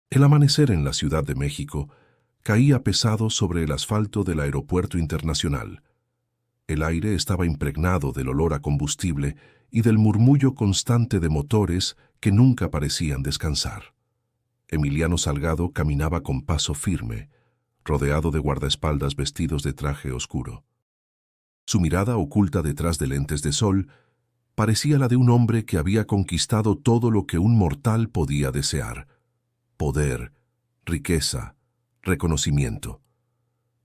El amanecer en la Ciudad de México caía pesado sobre el asfalto del Aeropuerto Internacional. El aire estaba impregnado del olor a combustible y del murmullo constante de motores que nunca parecían descansar. Emiliano Salgado caminaba con paso firme, rodeado de guardaespaldas vestidos de traje oscuro. Su mirada, oculta detrás de lentes de sol, parecía la de un hombre que había conquistado todo lo que un mortal podía desear: poder, riqueza, reconocimiento.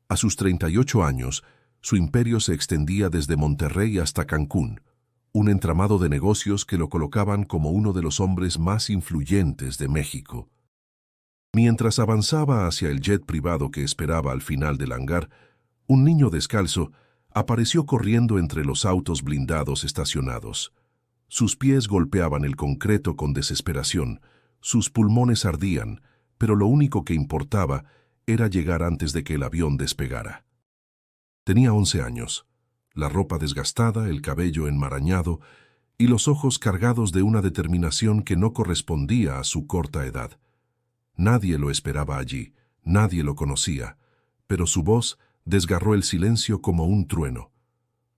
A sus 38 años, su imperio se extendía desde Monterrey hasta Cancún, un entramado de negocios que lo colocaban como uno de los hombres más influyentes de México. Mientras avanzaba hacia el jet privado que esperaba al final del hangar, un niño descalzo apareció corriendo entre los autos blindados estacionados. Sus pies golpeaban el concreto con desesperación, sus pulmones ardían, pero lo único que importaba era llegar antes de que el avión despegara. Tenía 11 años, la ropa desgastada, el cabello enmarañado y los ojos cargados de una determinación que no correspondía a su corta edad. Nadie lo esperaba allí, nadie lo conocía, pero su voz desgarró el silencio como un trueno.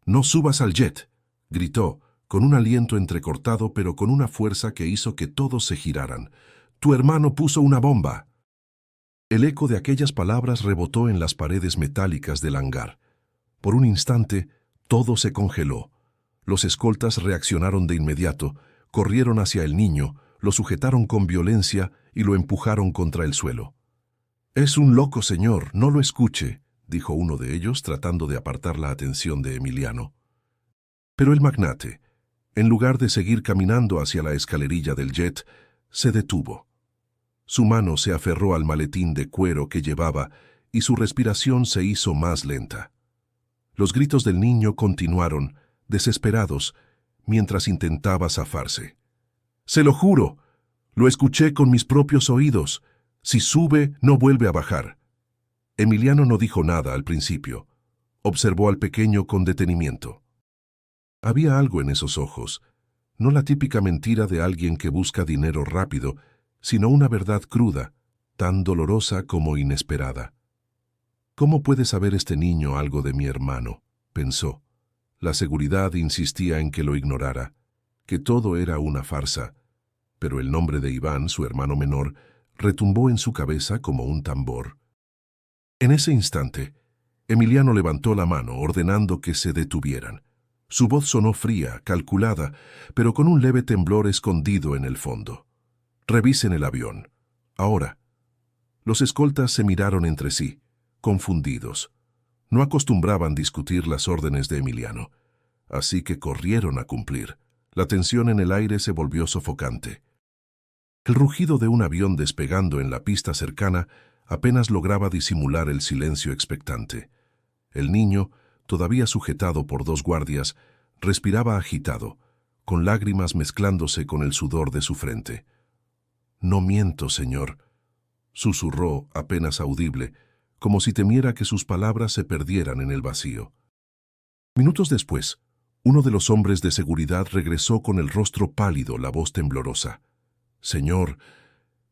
«¡No subas al jet!», gritó, con un aliento entrecortado pero con una fuerza que hizo que todos se giraran. «¡Tu hermano puso una bomba!». El eco de aquellas palabras rebotó en las paredes metálicas del hangar. Por un instante, todo se congeló. Los escoltas reaccionaron de inmediato, corrieron hacia el niño, lo sujetaron con violencia y lo empujaron contra el suelo. «Es un loco, señor, no lo escuche», dijo uno de ellos tratando de apartar la atención de Emiliano. Pero el magnate, en lugar de seguir caminando hacia la escalerilla del jet, se detuvo. Su mano se aferró al maletín de cuero que llevaba y su respiración se hizo más lenta. Los gritos del niño continuaron, desesperados, mientras intentaba zafarse. «Se lo juro, lo escuché con mis propios oídos. Si sube, no vuelve a bajar». Emiliano no dijo nada al principio. Observó al pequeño con detenimiento. Había algo en esos ojos, no la típica mentira de alguien que busca dinero rápido, sino una verdad cruda, tan dolorosa como inesperada. «¿Cómo puede saber este niño algo de mi hermano?», pensó. La seguridad insistía en que lo ignorara, que todo era una farsa, pero el nombre de Iván, su hermano menor, retumbó en su cabeza como un tambor. En ese instante, Emiliano levantó la mano ordenando que se detuvieran. Su voz sonó fría, calculada, pero con un leve temblor escondido en el fondo. «Revisen el avión. Ahora». Los escoltas se miraron entre sí, confundidos. No acostumbraban discutir las órdenes de Emiliano, así que corrieron a cumplir. La tensión en el aire se volvió sofocante. El rugido de un avión despegando en la pista cercana apenas lograba disimular el silencio expectante. El niño, todavía sujetado por dos guardias, respiraba agitado, con lágrimas mezclándose con el sudor de su frente. «No miento, señor», susurró, apenas audible, como si temiera que sus palabras se perdieran en el vacío. Minutos después, uno de los hombres de seguridad regresó con el rostro pálido, la voz temblorosa. «Señor,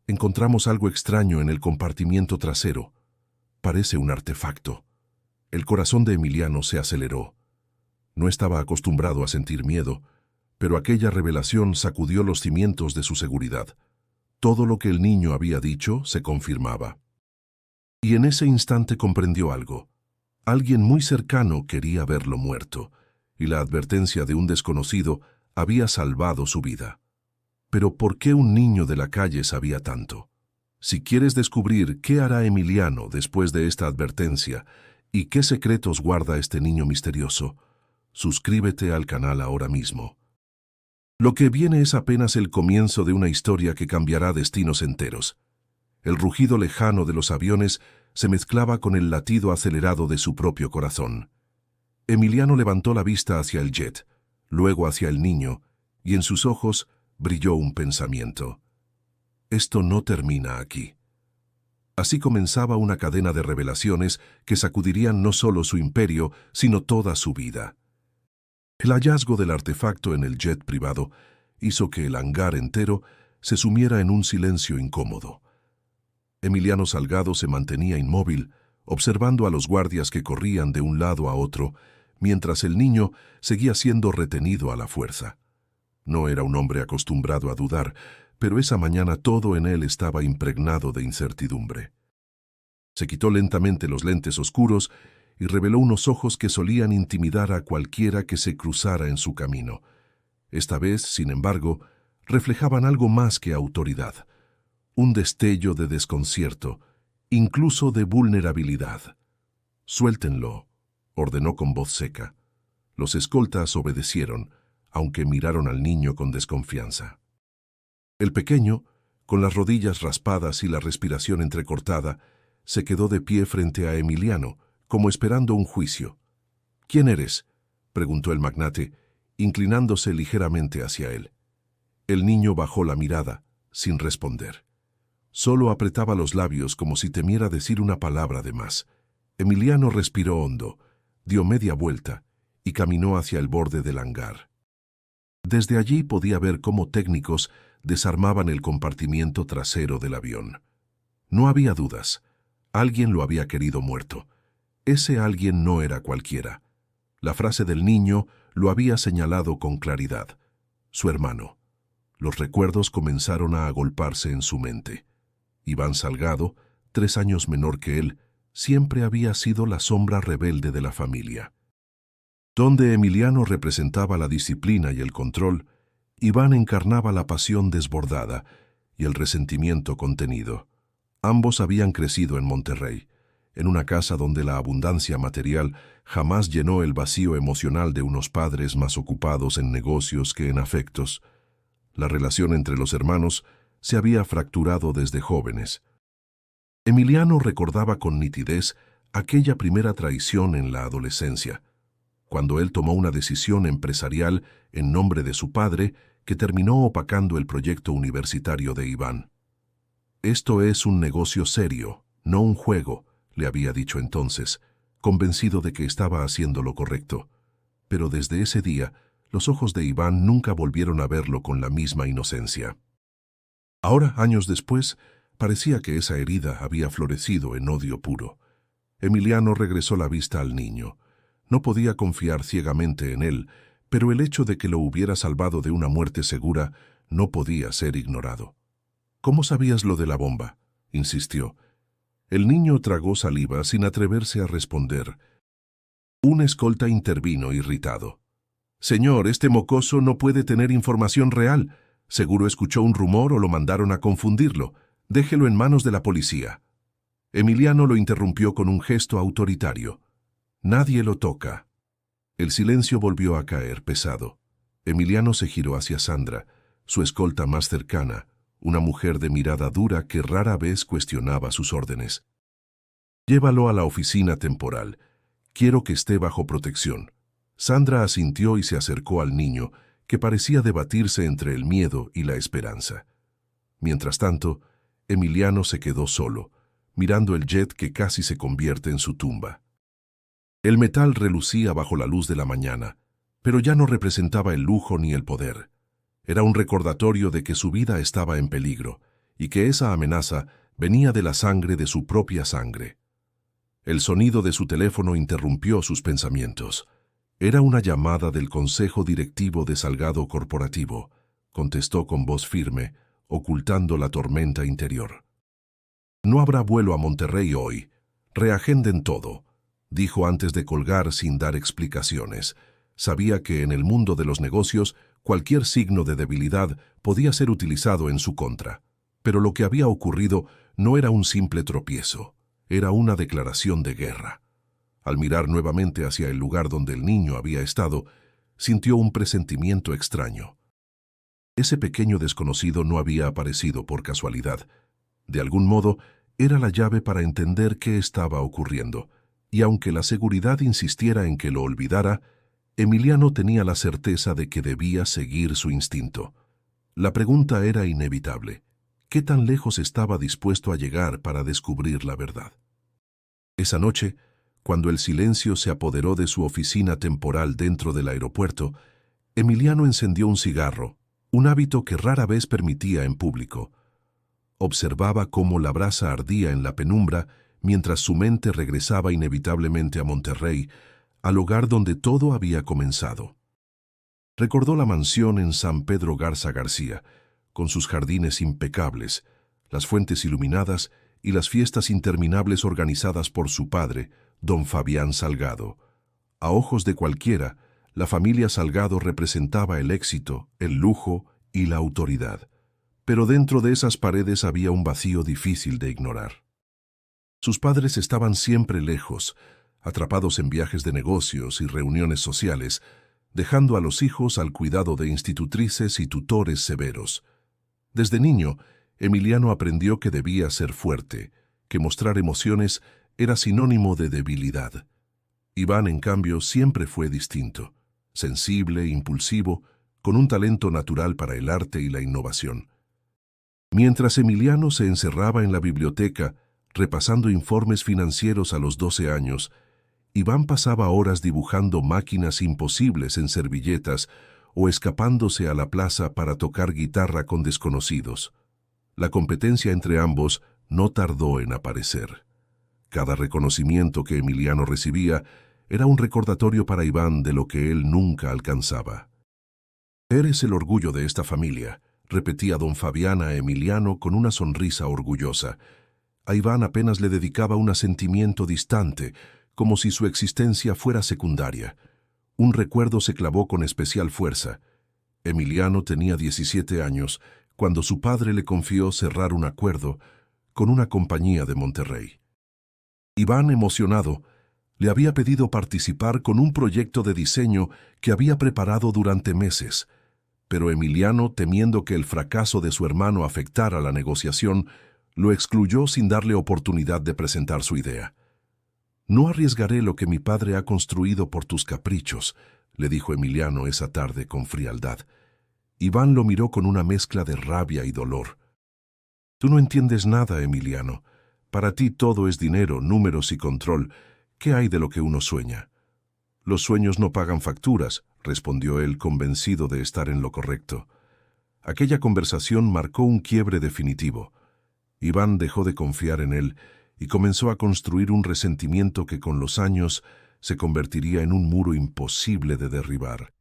encontramos algo extraño en el compartimiento trasero. Parece un artefacto». El corazón de Emiliano se aceleró. No estaba acostumbrado a sentir miedo, pero aquella revelación sacudió los cimientos de su seguridad. Todo lo que el niño había dicho se confirmaba. Y en ese instante comprendió algo. Alguien muy cercano quería verlo muerto, y la advertencia de un desconocido había salvado su vida. Pero ¿por qué un niño de la calle sabía tanto? Si quieres descubrir qué hará Emiliano después de esta advertencia y qué secretos guarda este niño misterioso, suscríbete al canal ahora mismo. Lo que viene es apenas el comienzo de una historia que cambiará destinos enteros. El rugido lejano de los aviones se mezclaba con el latido acelerado de su propio corazón. Emiliano levantó la vista hacia el jet, luego hacia el niño, y en sus ojos brilló un pensamiento. Esto no termina aquí. Así comenzaba una cadena de revelaciones que sacudirían no solo su imperio, sino toda su vida. El hallazgo del artefacto en el jet privado hizo que el hangar entero se sumiera en un silencio incómodo. Emiliano Salgado se mantenía inmóvil, observando a los guardias que corrían de un lado a otro, mientras el niño seguía siendo retenido a la fuerza. No era un hombre acostumbrado a dudar, pero esa mañana todo en él estaba impregnado de incertidumbre. Se quitó lentamente los lentes oscuros y reveló unos ojos que solían intimidar a cualquiera que se cruzara en su camino. Esta vez, sin embargo, reflejaban algo más que autoridad, un destello de desconcierto, incluso de vulnerabilidad. «Suéltenlo», ordenó con voz seca. Los escoltas obedecieron, aunque miraron al niño con desconfianza. El pequeño, con las rodillas raspadas y la respiración entrecortada, se quedó de pie frente a Emiliano, como esperando un juicio. «¿Quién eres?», preguntó el magnate, inclinándose ligeramente hacia él. El niño bajó la mirada, sin responder. Solo apretaba los labios como si temiera decir una palabra de más. Emiliano respiró hondo, dio media vuelta y caminó hacia el borde del hangar. Desde allí podía ver cómo técnicos desarmaban el compartimiento trasero del avión. No había dudas. Alguien lo había querido muerto. Ese alguien no era cualquiera. La frase del niño lo había señalado con claridad. Su hermano. Los recuerdos comenzaron a agolparse en su mente. Iván Salgado, 3 años menor que él, siempre había sido la sombra rebelde de la familia. Donde Emiliano representaba la disciplina y el control, Iván encarnaba la pasión desbordada y el resentimiento contenido. Ambos habían crecido en Monterrey, en una casa donde la abundancia material jamás llenó el vacío emocional de unos padres más ocupados en negocios que en afectos. La relación entre los hermanos se había fracturado desde jóvenes. Emiliano recordaba con nitidez aquella primera traición en la adolescencia, cuando él tomó una decisión empresarial en nombre de su padre que terminó opacando el proyecto universitario de Iván. «Esto es un negocio serio, no un juego», le había dicho entonces, convencido de que estaba haciendo lo correcto. Pero desde ese día, los ojos de Iván nunca volvieron a verlo con la misma inocencia. Ahora, años después, parecía que esa herida había florecido en odio puro. Emiliano regresó la vista al niño. No podía confiar ciegamente en él, pero el hecho de que lo hubiera salvado de una muerte segura no podía ser ignorado. «¿Cómo sabías lo de la bomba?», insistió. El niño tragó saliva sin atreverse a responder. Un escolta intervino irritado. «Señor, este mocoso no puede tener información real. Seguro escuchó un rumor o lo mandaron a confundirlo. Déjelo en manos de la policía». Emiliano lo interrumpió con un gesto autoritario. «Nadie lo toca». El silencio volvió a caer pesado. Emiliano se giró hacia Sandra, su escolta más cercana, una mujer de mirada dura que rara vez cuestionaba sus órdenes. «Llévalo a la oficina temporal. Quiero que esté bajo protección». Sandra asintió y se acercó al niño, que parecía debatirse entre el miedo y la esperanza. Mientras tanto, Emiliano se quedó solo, mirando el jet que casi se convierte en su tumba. El metal relucía bajo la luz de la mañana, pero ya no representaba el lujo ni el poder. Era un recordatorio de que su vida estaba en peligro, y que esa amenaza venía de la sangre de su propia sangre. El sonido de su teléfono interrumpió sus pensamientos. Era una llamada del Consejo Directivo de Salgado Corporativo, contestó con voz firme, ocultando la tormenta interior. «No habrá vuelo a Monterrey hoy. Reagenden todo», dijo antes de colgar sin dar explicaciones. Sabía que en el mundo de los negocios cualquier signo de debilidad podía ser utilizado en su contra. Pero lo que había ocurrido no era un simple tropiezo, era una declaración de guerra. Al mirar nuevamente hacia el lugar donde el niño había estado, sintió un presentimiento extraño. Ese pequeño desconocido no había aparecido por casualidad. De algún modo, era la llave para entender qué estaba ocurriendo, y aunque la seguridad insistiera en que lo olvidara, Emiliano tenía la certeza de que debía seguir su instinto. La pregunta era inevitable. ¿Qué tan lejos estaba dispuesto a llegar para descubrir la verdad? Esa noche, cuando el silencio se apoderó de su oficina temporal dentro del aeropuerto, Emiliano encendió un cigarro, un hábito que rara vez permitía en público. observaba cómo la brasa ardía en la penumbra mientras su mente regresaba inevitablemente a Monterrey, al hogar donde todo había comenzado. Recordó la mansión en San Pedro Garza García, con sus jardines impecables, las fuentes iluminadas y las fiestas interminables organizadas por su padre, don Fabián Salgado. A ojos de cualquiera, la familia Salgado representaba el éxito, el lujo y la autoridad. Pero dentro de esas paredes había un vacío difícil de ignorar. Sus padres estaban siempre lejos, atrapados en viajes de negocios y reuniones sociales, dejando a los hijos al cuidado de institutrices y tutores severos. Desde niño, Emiliano aprendió que debía ser fuerte, que mostrar emociones era sinónimo de debilidad. Iván, en cambio, siempre fue distinto, sensible, impulsivo, con un talento natural para el arte y la innovación. Mientras Emiliano se encerraba en la biblioteca, repasando informes financieros a los 12 años, Iván pasaba horas dibujando máquinas imposibles en servilletas o escapándose a la plaza para tocar guitarra con desconocidos. La competencia entre ambos no tardó en aparecer. Cada reconocimiento que Emiliano recibía era un recordatorio para Iván de lo que él nunca alcanzaba. «Eres el orgullo de esta familia», repetía don Fabián a Emiliano con una sonrisa orgullosa. A Iván apenas le dedicaba un asentimiento distante, como si su existencia fuera secundaria. Un recuerdo se clavó con especial fuerza. Emiliano tenía 17 años cuando su padre le confió cerrar un acuerdo con una compañía de Monterrey. Iván, emocionado, le había pedido participar con un proyecto de diseño que había preparado durante meses, pero Emiliano, temiendo que el fracaso de su hermano afectara la negociación, lo excluyó sin darle oportunidad de presentar su idea. «No arriesgaré lo que mi padre ha construido por tus caprichos», le dijo Emiliano esa tarde con frialdad. Iván lo miró con una mezcla de rabia y dolor. «Tú no entiendes nada, Emiliano. Para ti todo es dinero, números y control. ¿Qué hay de lo que uno sueña?» «Los sueños no pagan facturas», respondió él, convencido de estar en lo correcto. Aquella conversación marcó un quiebre definitivo. Iván dejó de confiar en él y comenzó a construir un resentimiento que con los años se convertiría en un muro imposible de derribar.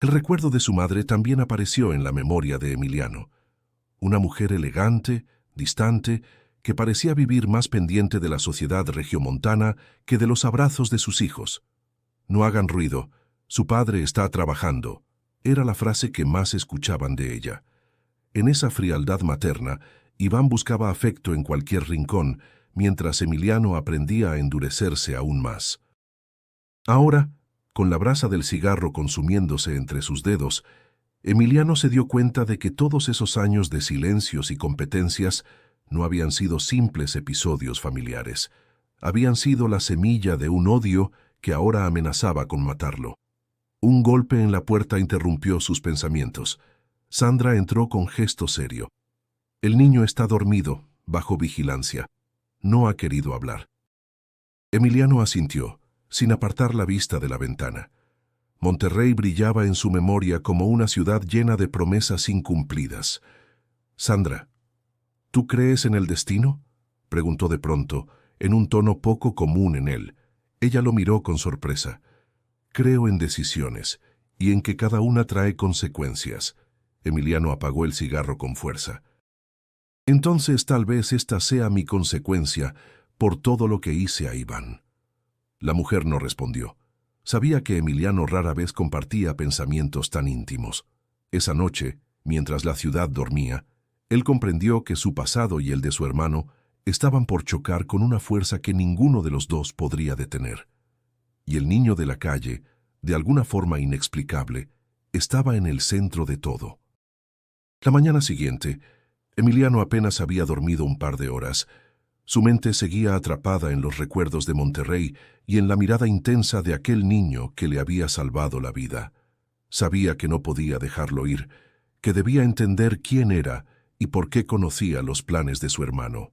El recuerdo de su madre también apareció en la memoria de Emiliano. Una mujer elegante, distante, que parecía vivir más pendiente de la sociedad regiomontana que de los abrazos de sus hijos. «No hagan ruido, su padre está trabajando», era la frase que más escuchaban de ella. En esa frialdad materna, Iván buscaba afecto en cualquier rincón, mientras Emiliano aprendía a endurecerse aún más. Ahora, con la brasa del cigarro consumiéndose entre sus dedos, Emiliano se dio cuenta de que todos esos años de silencios y competencias no habían sido simples episodios familiares. Habían sido la semilla de un odio que ahora amenazaba con matarlo. Un golpe en la puerta interrumpió sus pensamientos. Sandra entró con gesto serio. «El niño está dormido, bajo vigilancia. No ha querido hablar». Emiliano asintió, sin apartar la vista de la ventana. Monterrey brillaba en su memoria como una ciudad llena de promesas incumplidas. «Sandra, ¿tú crees en el destino?», preguntó de pronto, en un tono poco común en él. Ella lo miró con sorpresa. «Creo en decisiones, y en que cada una trae consecuencias». Emiliano apagó el cigarro con fuerza. «Entonces tal vez esta sea mi consecuencia por todo lo que hice a Iván». La mujer no respondió. Sabía que Emiliano rara vez compartía pensamientos tan íntimos. Esa noche, mientras la ciudad dormía, él comprendió que su pasado y el de su hermano estaban por chocar con una fuerza que ninguno de los dos podría detener. Y el niño de la calle, de alguna forma inexplicable, estaba en el centro de todo. La mañana siguiente, Emiliano apenas había dormido un par de horas. Su mente seguía atrapada en los recuerdos de Monterrey y en la mirada intensa de aquel niño que le había salvado la vida. Sabía que no podía dejarlo ir, que debía entender quién era y por qué conocía los planes de su hermano.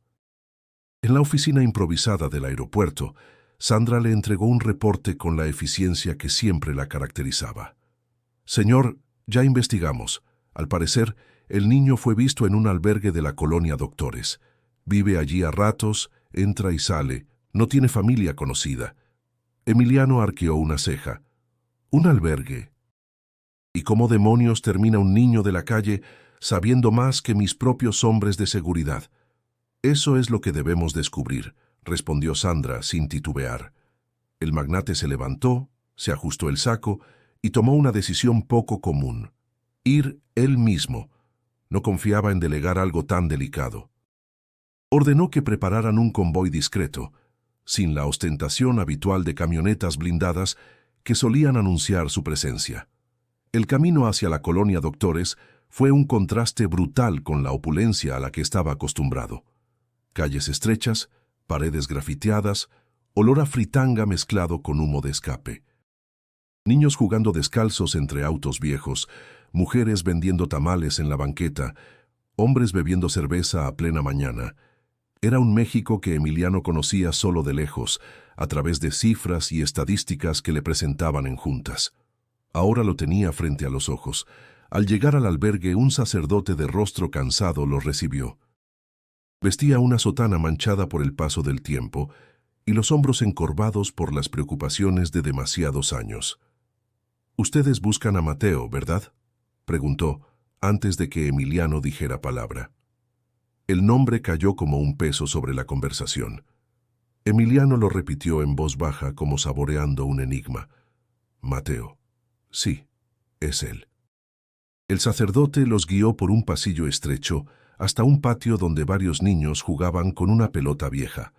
En la oficina improvisada del aeropuerto, Sandra le entregó un reporte con la eficiencia que siempre la caracterizaba. «Señor, ya investigamos. Al parecer, el niño fue visto en un albergue de la colonia Doctores. Vive allí a ratos, entra y sale, no tiene familia conocida. Emiliano arqueó una ceja. ¿Un albergue? ¿Y cómo demonios termina un niño de la calle sabiendo más que mis propios hombres de seguridad? Eso es lo que debemos descubrir, respondió Sandra sin titubear. El magnate se levantó, se ajustó el saco y tomó una decisión poco común. Ir él mismo. No confiaba en delegar algo tan delicado. Ordenó que prepararan un convoy discreto, sin la ostentación habitual de camionetas blindadas que solían anunciar su presencia. El camino hacia la colonia Doctores fue un contraste brutal con la opulencia a la que estaba acostumbrado. Calles estrechas, paredes grafiteadas, olor a fritanga mezclado con humo de escape. Niños jugando descalzos entre autos viejos, mujeres vendiendo tamales en la banqueta, hombres bebiendo cerveza a plena mañana. Era un México que Emiliano conocía solo de lejos, a través de cifras y estadísticas que le presentaban en juntas. Ahora lo tenía frente a los ojos. Al llegar al albergue, un sacerdote de rostro cansado lo recibió. Vestía una sotana manchada por el paso del tiempo y los hombros encorvados por las preocupaciones de demasiados años. «Ustedes buscan a Mateo, ¿verdad?», preguntó, antes de que Emiliano dijera palabra. El nombre cayó como un peso sobre la conversación. Emiliano lo repitió en voz baja como saboreando un enigma. «Mateo. Sí, es él». El sacerdote los guió por un pasillo estrecho hasta un patio donde varios niños jugaban con una pelota vieja.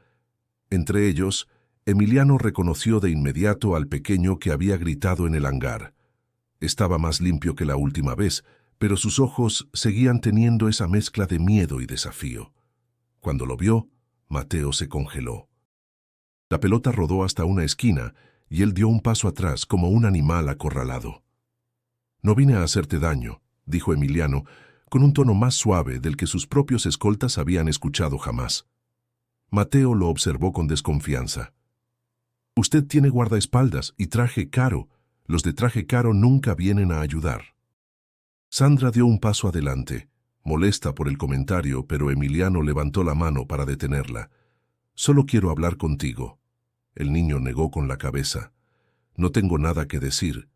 Entre ellos, Emiliano reconoció de inmediato al pequeño que había gritado en el hangar. Estaba más limpio que la última vez, pero sus ojos seguían teniendo esa mezcla de miedo y desafío. Cuando lo vio, Mateo se congeló. La pelota rodó hasta una esquina y él dio un paso atrás como un animal acorralado. «No vine a hacerte daño», dijo Emiliano, con un tono más suave del que sus propios escoltas habían escuchado jamás. Mateo lo observó con desconfianza. «Usted tiene guardaespaldas y traje caro. Los de traje caro nunca vienen a ayudar». Sandra dio un paso adelante, molesta por el comentario, pero Emiliano levantó la mano para detenerla. «Solo quiero hablar contigo». El niño negó con la cabeza. «No tengo nada que decir».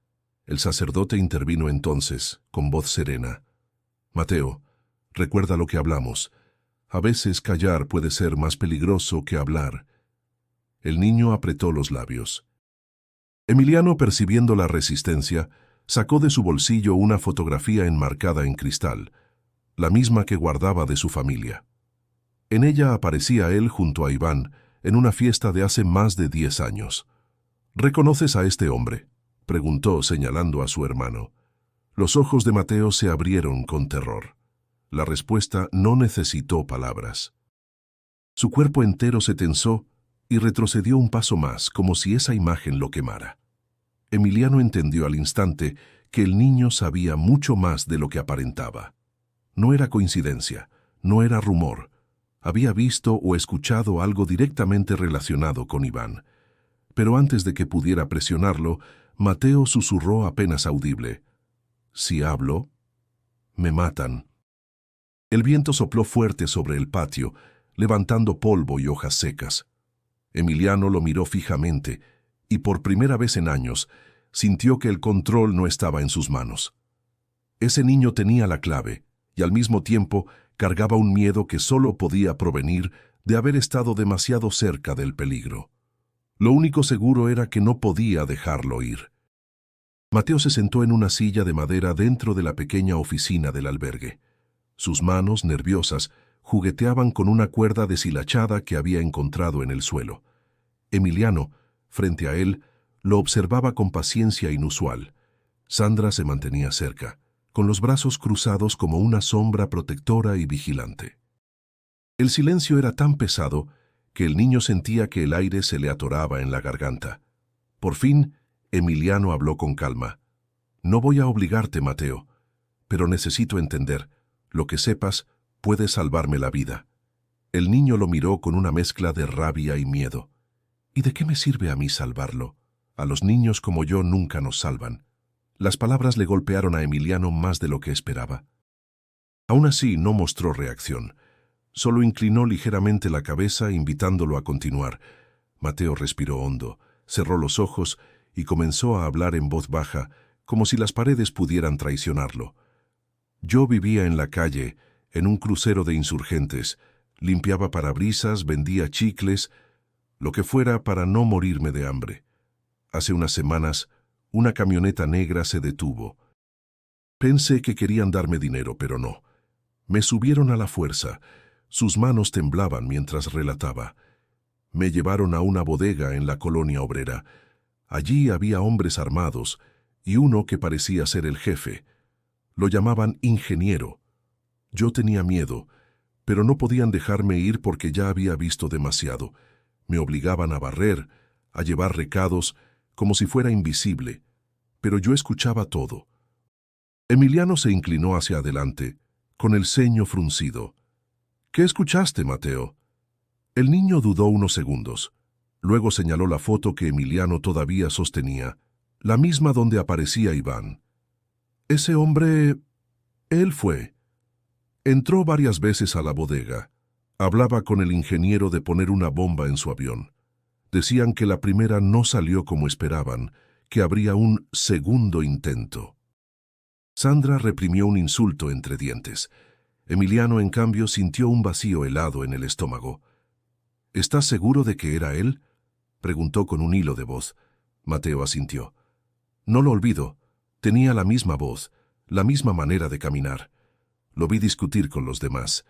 El sacerdote intervino entonces, con voz serena. «Mateo, recuerda lo que hablamos. A veces callar puede ser más peligroso que hablar». El niño apretó los labios. Emiliano, percibiendo la resistencia, sacó de su bolsillo una fotografía enmarcada en cristal, la misma que guardaba de su familia. En ella aparecía él junto a Iván en una fiesta de hace más de 10 años. «¿Reconoces a este hombre?», preguntó señalando a su hermano. Los ojos de Mateo se abrieron con terror. La respuesta no necesitó palabras. Su cuerpo entero se tensó y retrocedió un paso más, como si esa imagen lo quemara. Emiliano entendió al instante que el niño sabía mucho más de lo que aparentaba. No era coincidencia, no era rumor. Había visto o escuchado algo directamente relacionado con Iván. Pero antes de que pudiera presionarlo, Mateo susurró apenas audible: «Si hablo, me matan». El viento sopló fuerte sobre el patio, levantando polvo y hojas secas. Emiliano lo miró fijamente y por primera vez en años sintió que el control no estaba en sus manos. Ese niño tenía la clave y al mismo tiempo cargaba un miedo que solo podía provenir de haber estado demasiado cerca del peligro. Lo único seguro era que no podía dejarlo ir. Mateo se sentó en una silla de madera dentro de la pequeña oficina del albergue. Sus manos, nerviosas, jugueteaban con una cuerda deshilachada que había encontrado en el suelo. Emiliano, frente a él, lo observaba con paciencia inusual. Sandra se mantenía cerca, con los brazos cruzados como una sombra protectora y vigilante. El silencio era tan pesado que el niño sentía que el aire se le atoraba en la garganta. Por fin, Emiliano habló con calma. «No voy a obligarte, Mateo, pero necesito entender. Lo que sepas puede salvarme la vida». El niño lo miró con una mezcla de rabia y miedo. «¿Y de qué me sirve a mí salvarlo? A los niños como yo nunca nos salvan». Las palabras le golpearon a Emiliano más de lo que esperaba. Aún así, no mostró reacción. Solo inclinó ligeramente la cabeza, invitándolo a continuar. Mateo respiró hondo, cerró los ojos y comenzó a hablar en voz baja, como si las paredes pudieran traicionarlo. Yo vivía en la calle, en un crucero de insurgentes, limpiaba parabrisas, vendía chicles, lo que fuera para no morirme de hambre. Hace unas semanas, una camioneta negra se detuvo. Pensé que querían darme dinero, pero no. Me subieron a la fuerza. Sus manos temblaban mientras relataba. Me llevaron a una bodega en la colonia obrera. Allí había hombres armados y uno que parecía ser el jefe. Lo llamaban ingeniero. Yo tenía miedo, pero no podían dejarme ir porque ya había visto demasiado. Me obligaban a barrer, a llevar recados, como si fuera invisible. Pero yo escuchaba todo. Emiliano se inclinó hacia adelante, con el ceño fruncido. ¿Qué escuchaste, Mateo? El niño dudó unos segundos. Luego señaló la foto que Emiliano todavía sostenía, la misma donde aparecía Iván. Ese hombre... él fue. Entró varias veces a la bodega. Hablaba con el ingeniero de poner una bomba en su avión. Decían que la primera no salió como esperaban, que habría un segundo intento. Sandra reprimió un insulto entre dientes. Emiliano, en cambio, sintió un vacío helado en el estómago. ¿Estás seguro de que era él?, preguntó con un hilo de voz. Mateo asintió. No lo olvido. Tenía la misma voz, la misma manera de caminar. Lo vi discutir con los demás.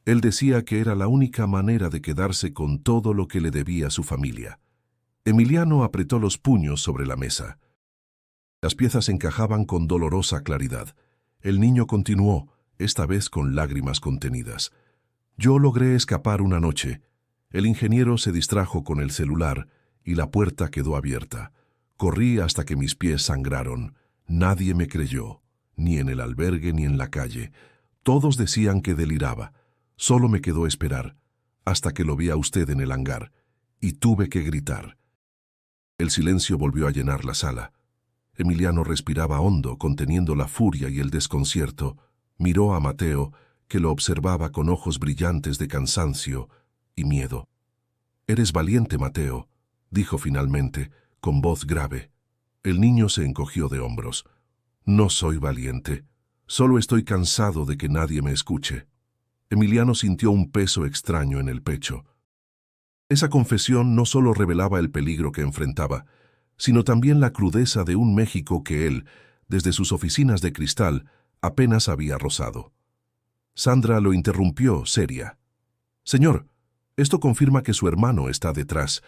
Él decía que era la única manera de quedarse con todo lo que le debía a su familia. Emiliano apretó los puños sobre la mesa. Las piezas encajaban con dolorosa claridad. El niño continuó, esta vez con lágrimas contenidas. Yo logré escapar una noche. El ingeniero se distrajo con el celular y la puerta quedó abierta. Corrí hasta que mis pies sangraron. Nadie me creyó, ni en el albergue ni en la calle. Todos decían que deliraba. Solo me quedó esperar, hasta que lo vi a usted en el hangar, y tuve que gritar. El silencio volvió a llenar la sala. Emiliano respiraba hondo, conteniendo la furia y el desconcierto. Miró a Mateo, que lo observaba con ojos brillantes de cansancio y miedo. «Eres valiente, Mateo», dijo finalmente, con voz grave. El niño se encogió de hombros. «No soy valiente. Solo estoy cansado de que nadie me escuche». Emiliano sintió un peso extraño en el pecho. Esa confesión no solo revelaba el peligro que enfrentaba, sino también la crudeza de un México que él, desde sus oficinas de cristal, apenas había rozado. Sandra lo interrumpió, seria. «Señor, esto confirma que su hermano está detrás,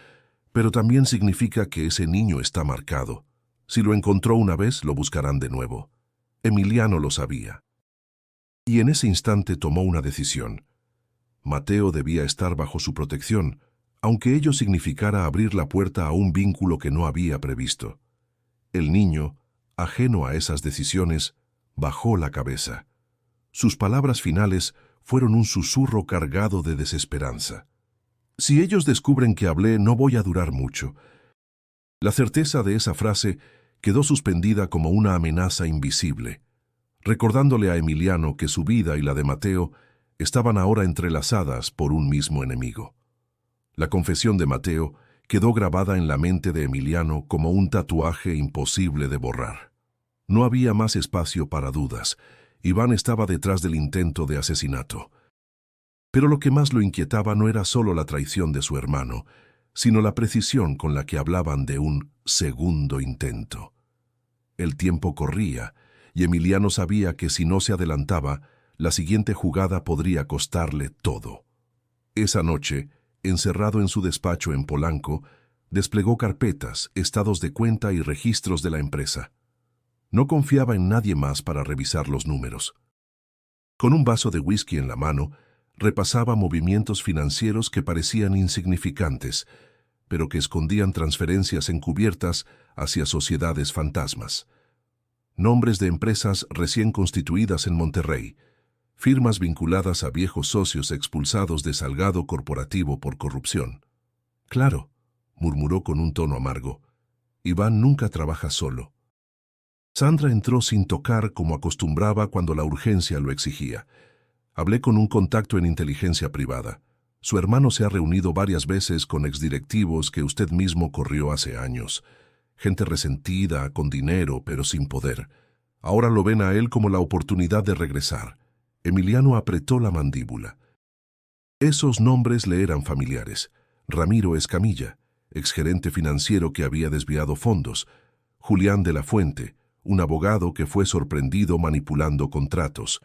pero también significa que ese niño está marcado. Si lo encontró una vez, lo buscarán de nuevo». Emiliano lo sabía. Y en ese instante tomó una decisión. Mateo debía estar bajo su protección, aunque ello significara abrir la puerta a un vínculo que no había previsto. El niño, ajeno a esas decisiones, bajó la cabeza. Sus palabras finales fueron un susurro cargado de desesperanza. «Si ellos descubren que hablé, no voy a durar mucho». La certeza de esa frase quedó suspendida como una amenaza invisible, recordándole a Emiliano que su vida y la de Mateo estaban ahora entrelazadas por un mismo enemigo. La confesión de Mateo quedó grabada en la mente de Emiliano como un tatuaje imposible de borrar. No había más espacio para dudas. Iván estaba detrás del intento de asesinato. Pero lo que más lo inquietaba no era solo la traición de su hermano, sino la precisión con la que hablaban de un segundo intento. El tiempo corría, y Emiliano sabía que si no se adelantaba, la siguiente jugada podría costarle todo. Esa noche, encerrado en su despacho en Polanco, desplegó carpetas, estados de cuenta y registros de la empresa. No confiaba en nadie más para revisar los números. Con un vaso de whisky en la mano, repasaba movimientos financieros que parecían insignificantes, pero que escondían transferencias encubiertas hacia sociedades fantasmas. Nombres de empresas recién constituidas en Monterrey, firmas vinculadas a viejos socios expulsados de Salgado Corporativo por corrupción. «Claro», murmuró con un tono amargo, «Iván nunca trabaja solo». Sandra entró sin tocar como acostumbraba cuando la urgencia lo exigía. Hablé con un contacto en inteligencia privada. Su hermano se ha reunido varias veces con exdirectivos que usted mismo corrió hace años. Gente resentida, con dinero, pero sin poder. Ahora lo ven a él como la oportunidad de regresar. Emiliano apretó la mandíbula. Esos nombres le eran familiares. Ramiro Escamilla, exgerente financiero que había desviado fondos. Julián de la Fuente, un abogado que fue sorprendido manipulando contratos.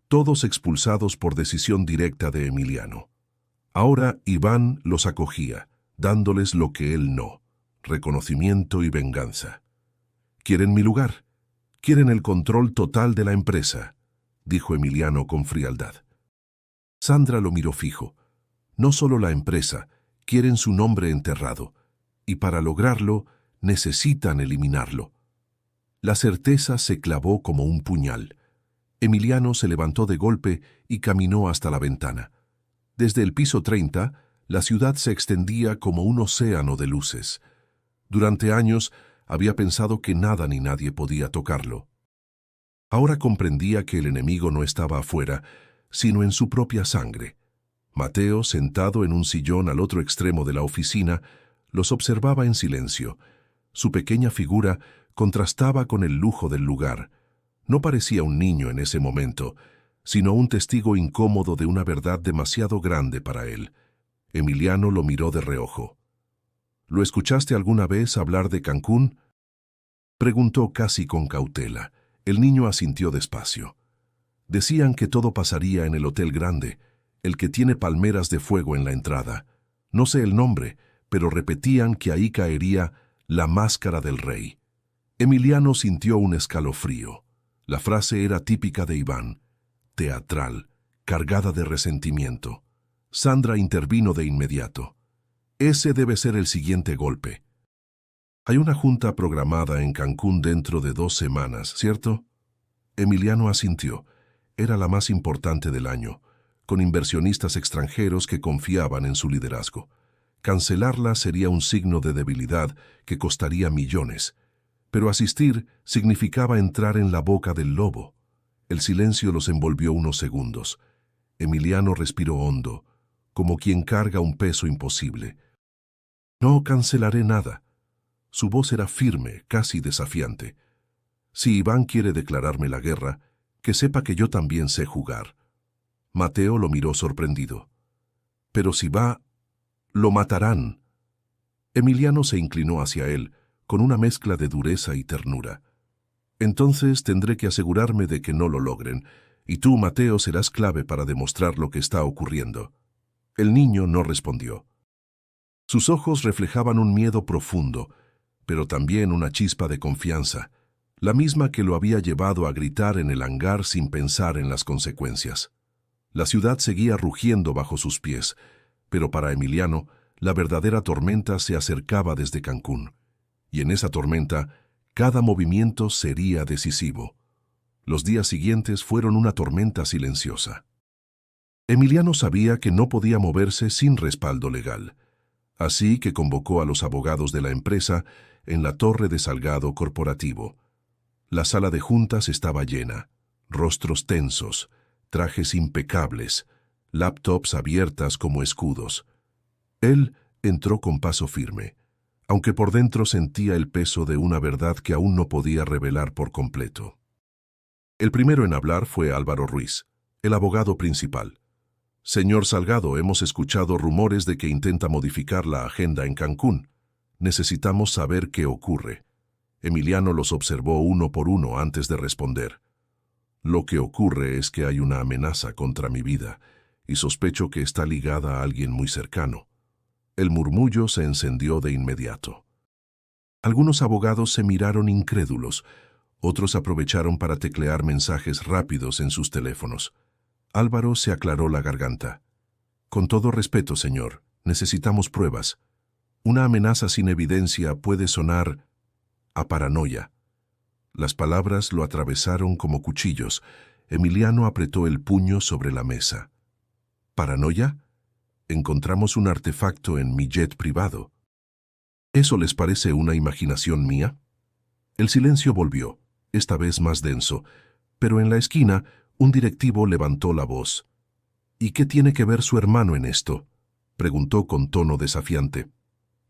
Todos expulsados por decisión directa de Emiliano. Ahora Iván los acogía, dándoles lo que él no: reconocimiento y venganza. «Quieren mi lugar, quieren el control total de la empresa», dijo Emiliano con frialdad. Sandra lo miró fijo. No solo la empresa, quieren su nombre enterrado, y para lograrlo necesitan eliminarlo. La certeza se clavó como un puñal. Emiliano se levantó de golpe y caminó hasta la ventana. Desde el piso 30, la ciudad se extendía como un océano de luces. Durante años había pensado que nada ni nadie podía tocarlo. Ahora comprendía que el enemigo no estaba afuera, sino en su propia sangre. Mateo, sentado en un sillón al otro extremo de la oficina, los observaba en silencio. Su pequeña figura contrastaba con el lujo del lugar. No parecía un niño en ese momento, sino un testigo incómodo de una verdad demasiado grande para él. Emiliano lo miró de reojo. «¿Lo escuchaste alguna vez hablar de Cancún?», preguntó casi con cautela. El niño asintió despacio. «Decían que todo pasaría en el Hotel Grande, el que tiene palmeras de fuego en la entrada. No sé el nombre, pero repetían que ahí caería la máscara del rey». Emiliano sintió un escalofrío. La frase era típica de Iván, teatral, cargada de resentimiento. Sandra intervino de inmediato. «Ese debe ser el siguiente golpe. Hay una junta programada en Cancún dentro de 2 semanas, ¿cierto?». Emiliano asintió. Era la más importante del año, con inversionistas extranjeros que confiaban en su liderazgo. Cancelarla sería un signo de debilidad que costaría millones. Pero asistir significaba entrar en la boca del lobo. El silencio los envolvió unos segundos. Emiliano respiró hondo, como quien carga un peso imposible. «No cancelaré nada». Su voz era firme, casi desafiante. «Si Iván quiere declararme la guerra, que sepa que yo también sé jugar». Mateo lo miró sorprendido. «Pero si va, lo matarán». Emiliano se inclinó hacia él, con una mezcla de dureza y ternura. «Entonces tendré que asegurarme de que no lo logren, y tú, Mateo, serás clave para demostrar lo que está ocurriendo». El niño no respondió. Sus ojos reflejaban un miedo profundo, pero también una chispa de confianza, la misma que lo había llevado a gritar en el hangar sin pensar en las consecuencias. La ciudad seguía rugiendo bajo sus pies, pero para Emiliano, la verdadera tormenta se acercaba desde Cancún. Y en esa tormenta, cada movimiento sería decisivo. Los días siguientes fueron una tormenta silenciosa. Emiliano sabía que no podía moverse sin respaldo legal, así que convocó a los abogados de la empresa en la torre de Salgado corporativo. La sala de juntas estaba llena, rostros tensos, trajes impecables, laptops abiertas como escudos. Él entró con paso firme, aunque por dentro sentía el peso de una verdad que aún no podía revelar por completo. El primero en hablar fue Álvaro Ruiz, el abogado principal. «Señor Salgado, hemos escuchado rumores de que intenta modificar la agenda en Cancún. Necesitamos saber qué ocurre». Emiliano los observó uno por uno antes de responder. «Lo que ocurre es que hay una amenaza contra mi vida, y sospecho que está ligada a alguien muy cercano». El murmullo se encendió de inmediato. Algunos abogados se miraron incrédulos, otros aprovecharon para teclear mensajes rápidos en sus teléfonos. Álvaro se aclaró la garganta. «Con todo respeto, señor, necesitamos pruebas. Una amenaza sin evidencia puede sonar a paranoia». Las palabras lo atravesaron como cuchillos. Emiliano apretó el puño sobre la mesa. «¿Paranoia? Encontramos un artefacto en mi jet privado. ¿Eso les parece una imaginación mía?». El silencio volvió, esta vez más denso, pero en la esquina un directivo levantó la voz. ¿Y qué tiene que ver su hermano en esto?, preguntó con tono desafiante.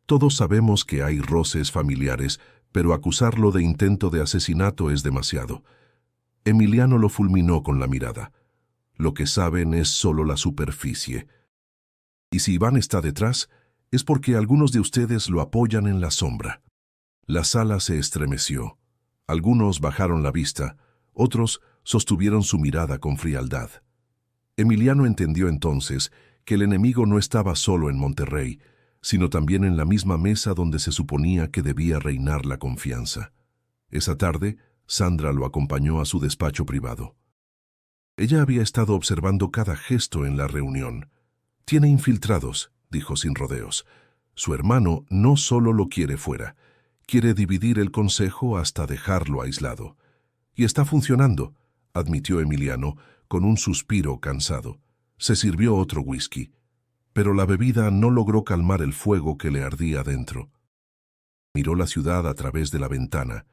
Todos sabemos que hay roces familiares, pero acusarlo de intento de asesinato es demasiado. Emiliano lo fulminó con la mirada. Lo que saben es solo la superficie. Y si Iván está detrás, es porque algunos de ustedes lo apoyan en la sombra. La sala se estremeció. Algunos bajaron la vista, otros sostuvieron su mirada con frialdad. Emiliano entendió entonces que el enemigo no estaba solo en Monterrey, sino también en la misma mesa donde se suponía que debía reinar la confianza. Esa tarde, Sandra lo acompañó a su despacho privado. Ella había estado observando cada gesto en la reunión. «Tiene infiltrados», dijo sin rodeos. «Su hermano no solo lo quiere fuera, quiere dividir el consejo hasta dejarlo aislado. Y está funcionando», admitió Emiliano con un suspiro cansado. Se sirvió otro whisky, pero la bebida no logró calmar el fuego que le ardía dentro. Miró la ciudad a través de la ventana.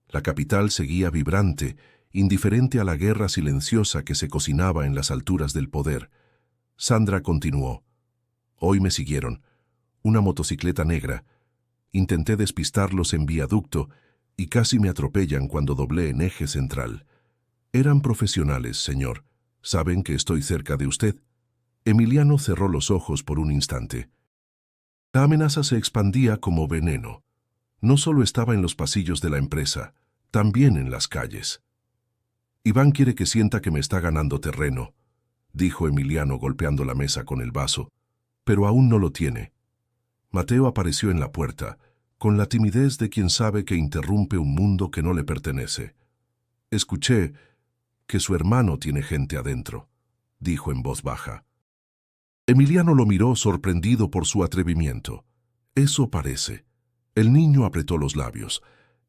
La capital seguía vibrante, indiferente a la guerra silenciosa que se cocinaba en las alturas del poder. Sandra continuó. «Hoy me siguieron. Una motocicleta negra. Intenté despistarlos en viaducto y casi me atropellan cuando doblé en eje central. Eran profesionales, señor. Saben que estoy cerca de usted». Emiliano cerró los ojos por un instante. La amenaza se expandía como veneno. No solo estaba en los pasillos de la empresa, también en las calles. «Iván quiere que sienta que me está ganando terreno», dijo Emiliano golpeando la mesa con el vaso, «pero aún no lo tiene». Mateo apareció en la puerta, con la timidez de quien sabe que interrumpe un mundo que no le pertenece. «Escuché que su hermano tiene gente adentro», dijo en voz baja. Emiliano lo miró sorprendido por su atrevimiento. «Eso parece». El niño apretó los labios.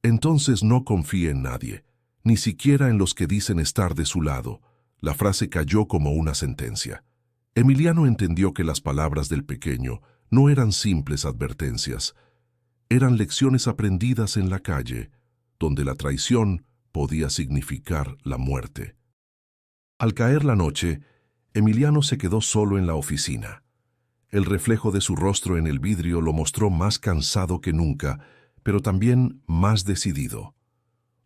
«Entonces no confíe en nadie, ni siquiera en los que dicen estar de su lado». La frase cayó como una sentencia. Emiliano entendió que las palabras del pequeño no eran simples advertencias. Eran lecciones aprendidas en la calle, donde la traición podía significar la muerte. Al caer la noche, Emiliano se quedó solo en la oficina. El reflejo de su rostro en el vidrio lo mostró más cansado que nunca, pero también más decidido.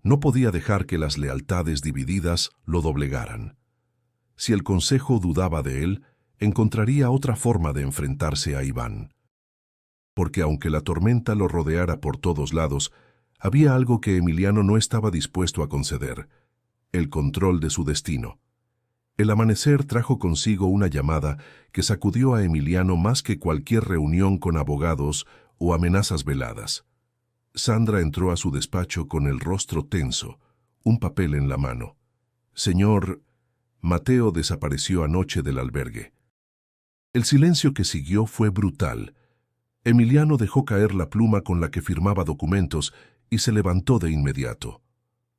No podía dejar que las lealtades divididas lo doblegaran. Si el consejo dudaba de él, encontraría otra forma de enfrentarse a Iván. Porque aunque la tormenta lo rodeara por todos lados, había algo que Emiliano no estaba dispuesto a conceder: el control de su destino. El amanecer trajo consigo una llamada que sacudió a Emiliano más que cualquier reunión con abogados o amenazas veladas. Sandra entró a su despacho con el rostro tenso, un papel en la mano. «Señor, Mateo desapareció anoche del albergue». El silencio que siguió fue brutal. Emiliano dejó caer la pluma con la que firmaba documentos y se levantó de inmediato.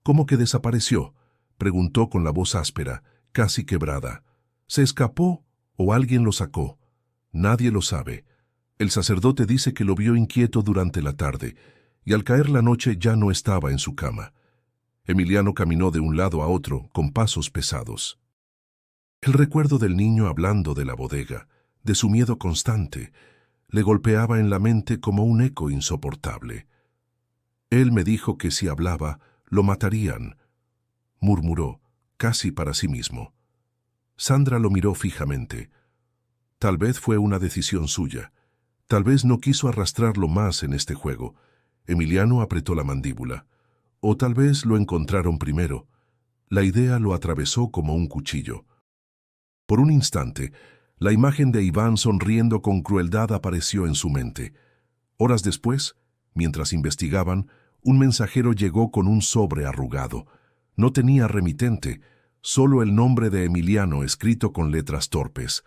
«¿Cómo que desapareció?», preguntó con la voz áspera, casi quebrada. «¿Se escapó o alguien lo sacó? Nadie lo sabe. El sacerdote dice que lo vio inquieto durante la tarde y al caer la noche ya no estaba en su cama». Emiliano caminó de un lado a otro con pasos pesados. El recuerdo del niño hablando de la bodega, de su miedo constante, le golpeaba en la mente como un eco insoportable. «Él me dijo que si hablaba, lo matarían», murmuró, casi para sí mismo. Sandra lo miró fijamente. Tal vez fue una decisión suya. Tal vez no quiso arrastrarlo más en este juego. Emiliano apretó la mandíbula. O tal vez lo encontraron primero. La idea lo atravesó como un cuchillo. Por un instante, la imagen de Iván sonriendo con crueldad apareció en su mente. Horas después, mientras investigaban, un mensajero llegó con un sobre arrugado. No tenía remitente, solo el nombre de Emiliano escrito con letras torpes.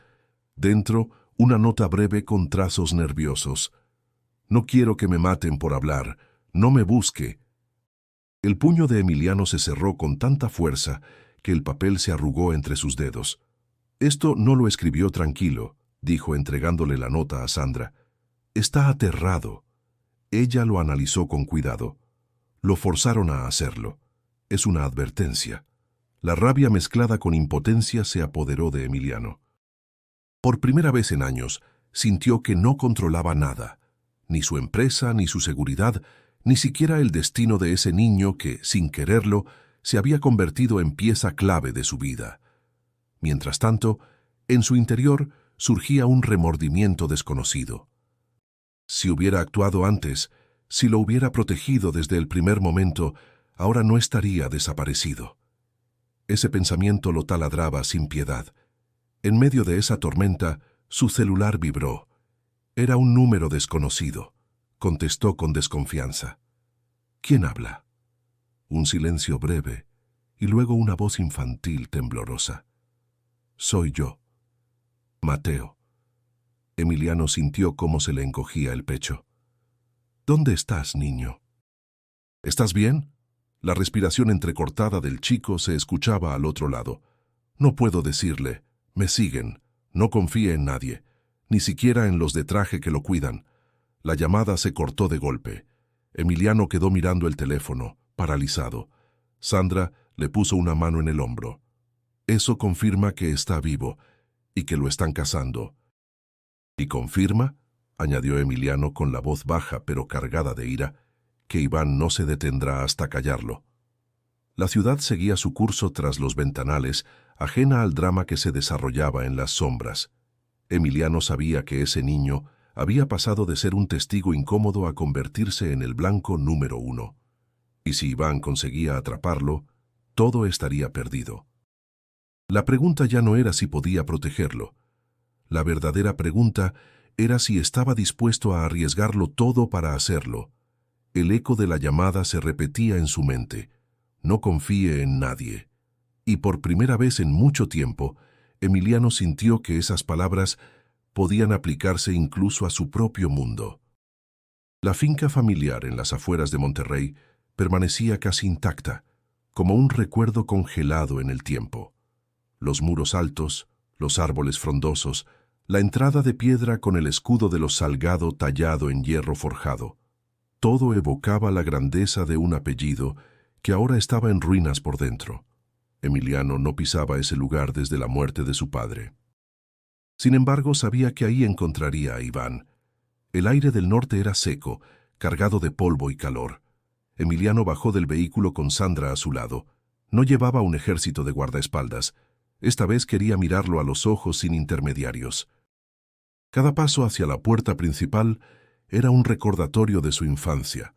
Dentro, una nota breve con trazos nerviosos. «No quiero que me maten por hablar. No me busque». El puño de Emiliano se cerró con tanta fuerza que el papel se arrugó entre sus dedos. «Esto no lo escribió tranquilo», dijo entregándole la nota a Sandra. «Está aterrado». Ella lo analizó con cuidado. Lo forzaron a hacerlo. Es una advertencia. La rabia mezclada con impotencia se apoderó de Emiliano. Por primera vez en años, sintió que no controlaba nada, ni su empresa, ni su seguridad, ni siquiera el destino de ese niño que, sin quererlo, se había convertido en pieza clave de su vida. Mientras tanto, en su interior surgía un remordimiento desconocido. Si hubiera actuado antes, si lo hubiera protegido desde el primer momento, ahora no estaría desaparecido. Ese pensamiento lo taladraba sin piedad. En medio de esa tormenta, su celular vibró. Era un número desconocido. Contestó con desconfianza. ¿Quién habla? Un silencio breve y luego una voz infantil temblorosa. Soy yo. Mateo. Emiliano sintió cómo se le encogía el pecho. ¿Dónde estás, niño? ¿Estás bien? La respiración entrecortada del chico se escuchaba al otro lado. No puedo decirle. Me siguen. No confíe en nadie, ni siquiera en los de traje que lo cuidan. La llamada se cortó de golpe. Emiliano quedó mirando el teléfono, paralizado. Sandra le puso una mano en el hombro. Eso confirma que está vivo y que lo están cazando. ¿Y confirma?, añadió Emiliano con la voz baja pero cargada de ira, que Iván no se detendrá hasta callarlo. La ciudad seguía su curso tras los ventanales, ajena al drama que se desarrollaba en las sombras. Emiliano sabía que ese niño había pasado de ser un testigo incómodo a convertirse en el blanco número 1. Y si Iván conseguía atraparlo, todo estaría perdido. La pregunta ya no era si podía protegerlo. La verdadera pregunta era si estaba dispuesto a arriesgarlo todo para hacerlo. El eco de la llamada se repetía en su mente. No confíe en nadie. Y por primera vez en mucho tiempo, Emiliano sintió que esas palabras podían aplicarse incluso a su propio mundo. La finca familiar en las afueras de Monterrey permanecía casi intacta, como un recuerdo congelado en el tiempo. Los muros altos, los árboles frondosos, la entrada de piedra con el escudo de los Salgado tallado en hierro forjado. Todo evocaba la grandeza de un apellido que ahora estaba en ruinas por dentro. Emiliano no pisaba ese lugar desde la muerte de su padre. Sin embargo, sabía que ahí encontraría a Iván. El aire del norte era seco, cargado de polvo y calor. Emiliano bajó del vehículo con Sandra a su lado. No llevaba un ejército de guardaespaldas. Esta vez quería mirarlo a los ojos sin intermediarios. Cada paso hacia la puerta principal era un recordatorio de su infancia.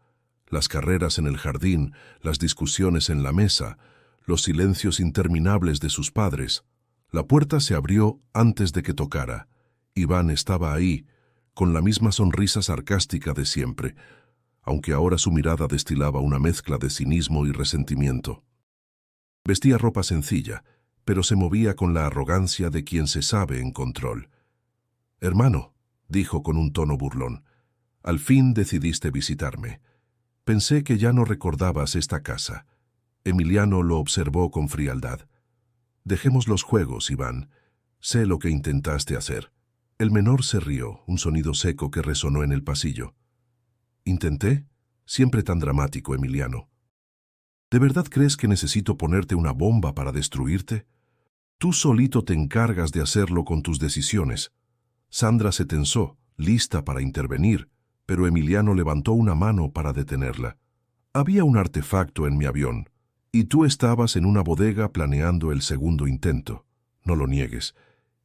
Las carreras en el jardín, las discusiones en la mesa, los silencios interminables de sus padres. La puerta se abrió antes de que tocara. Iván estaba ahí, con la misma sonrisa sarcástica de siempre, aunque ahora su mirada destilaba una mezcla de cinismo y resentimiento. Vestía ropa sencilla, pero se movía con la arrogancia de quien se sabe en control. «Hermano», dijo con un tono burlón, «al fin decidiste visitarme. Pensé que ya no recordabas esta casa». Emiliano lo observó con frialdad. «Dejemos los juegos, Iván. Sé lo que intentaste hacer». El menor se rió, un sonido seco que resonó en el pasillo. «¿Intenté? Siempre tan dramático, Emiliano. ¿De verdad crees que necesito ponerte una bomba para destruirte? Tú solito te encargas de hacerlo con tus decisiones». Sandra se tensó, lista para intervenir, pero Emiliano levantó una mano para detenerla. «Había un artefacto en mi avión, y tú estabas en una bodega planeando el segundo intento. No lo niegues».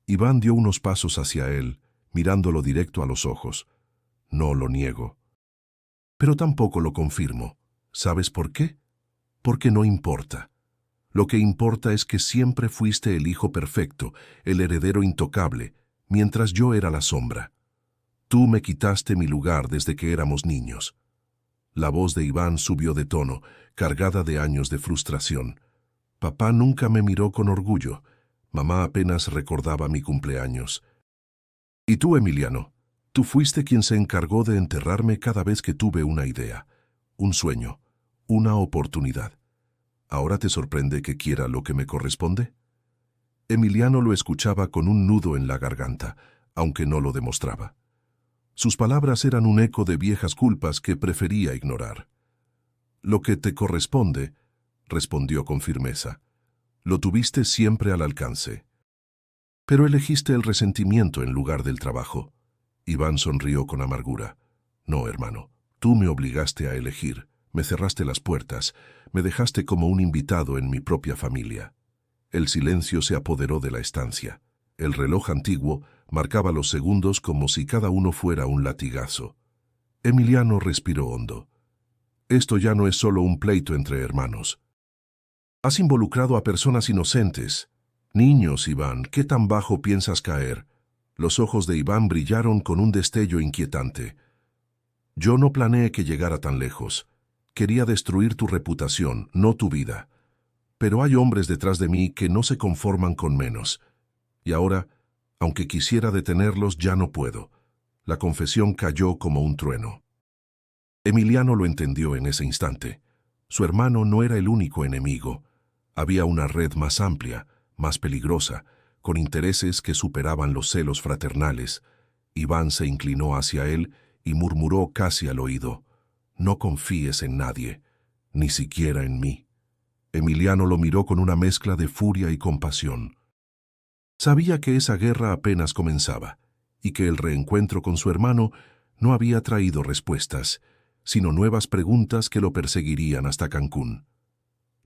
Iván dio unos pasos hacia él, mirándolo directo a los ojos. «No lo niego. Pero tampoco lo confirmo. ¿Sabes por qué? Porque no importa. Lo que importa es que siempre fuiste el hijo perfecto, el heredero intocable, mientras yo era la sombra. Tú me quitaste mi lugar desde que éramos niños». La voz de Iván subió de tono, cargada de años de frustración. «Papá nunca me miró con orgullo. Mamá apenas recordaba mi cumpleaños. Y tú, Emiliano, tú fuiste quien se encargó de enterrarme cada vez que tuve una idea, un sueño, una oportunidad. ¿Ahora te sorprende que quiera lo que me corresponde?» Emiliano lo escuchaba con un nudo en la garganta, aunque no lo demostraba. Sus palabras eran un eco de viejas culpas que prefería ignorar. «Lo que te corresponde», respondió con firmeza, «lo tuviste siempre al alcance. Pero elegiste el resentimiento en lugar del trabajo. Iván sonrió con amargura. No, hermano, tú me obligaste a elegir, me cerraste las puertas, me dejaste como un invitado en mi propia familia. El silencio se apoderó de la estancia. El reloj antiguo marcaba los segundos como si cada uno fuera un latigazo. Emiliano respiró hondo. Esto ya no es solo un pleito entre hermanos. Has involucrado a personas inocentes. Niños, Iván, ¿qué tan bajo piensas caer? Los ojos de Iván brillaron con un destello inquietante. Yo no planeé que llegara tan lejos. Quería destruir tu reputación, no tu vida. Pero hay hombres detrás de mí que no se conforman con menos. Y ahora, aunque quisiera detenerlos, ya no puedo. La confesión cayó como un trueno. Emiliano lo entendió en ese instante. Su hermano no era el único enemigo. Había una red más amplia, más peligrosa, con intereses que superaban los celos fraternales. Iván se inclinó hacia él y murmuró casi al oído: «No confíes en nadie, ni siquiera en mí». Emiliano lo miró con una mezcla de furia y compasión. Sabía que esa guerra apenas comenzaba, y que el reencuentro con su hermano no había traído respuestas, sino nuevas preguntas que lo perseguirían hasta Cancún.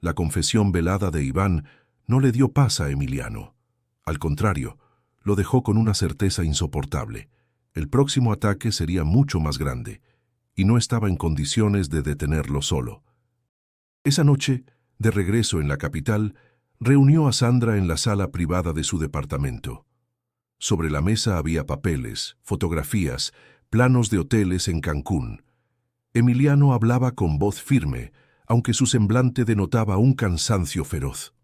La confesión velada de Iván no le dio paz a Emiliano. Al contrario, lo dejó con una certeza insoportable. El próximo ataque sería mucho más grande, y no estaba en condiciones de detenerlo solo. Esa noche, de regreso en la capital, reunió a Sandra en la sala privada de su departamento. Sobre la mesa había papeles, fotografías, planos de hoteles en Cancún. Emiliano hablaba con voz firme, aunque su semblante denotaba un cansancio feroz.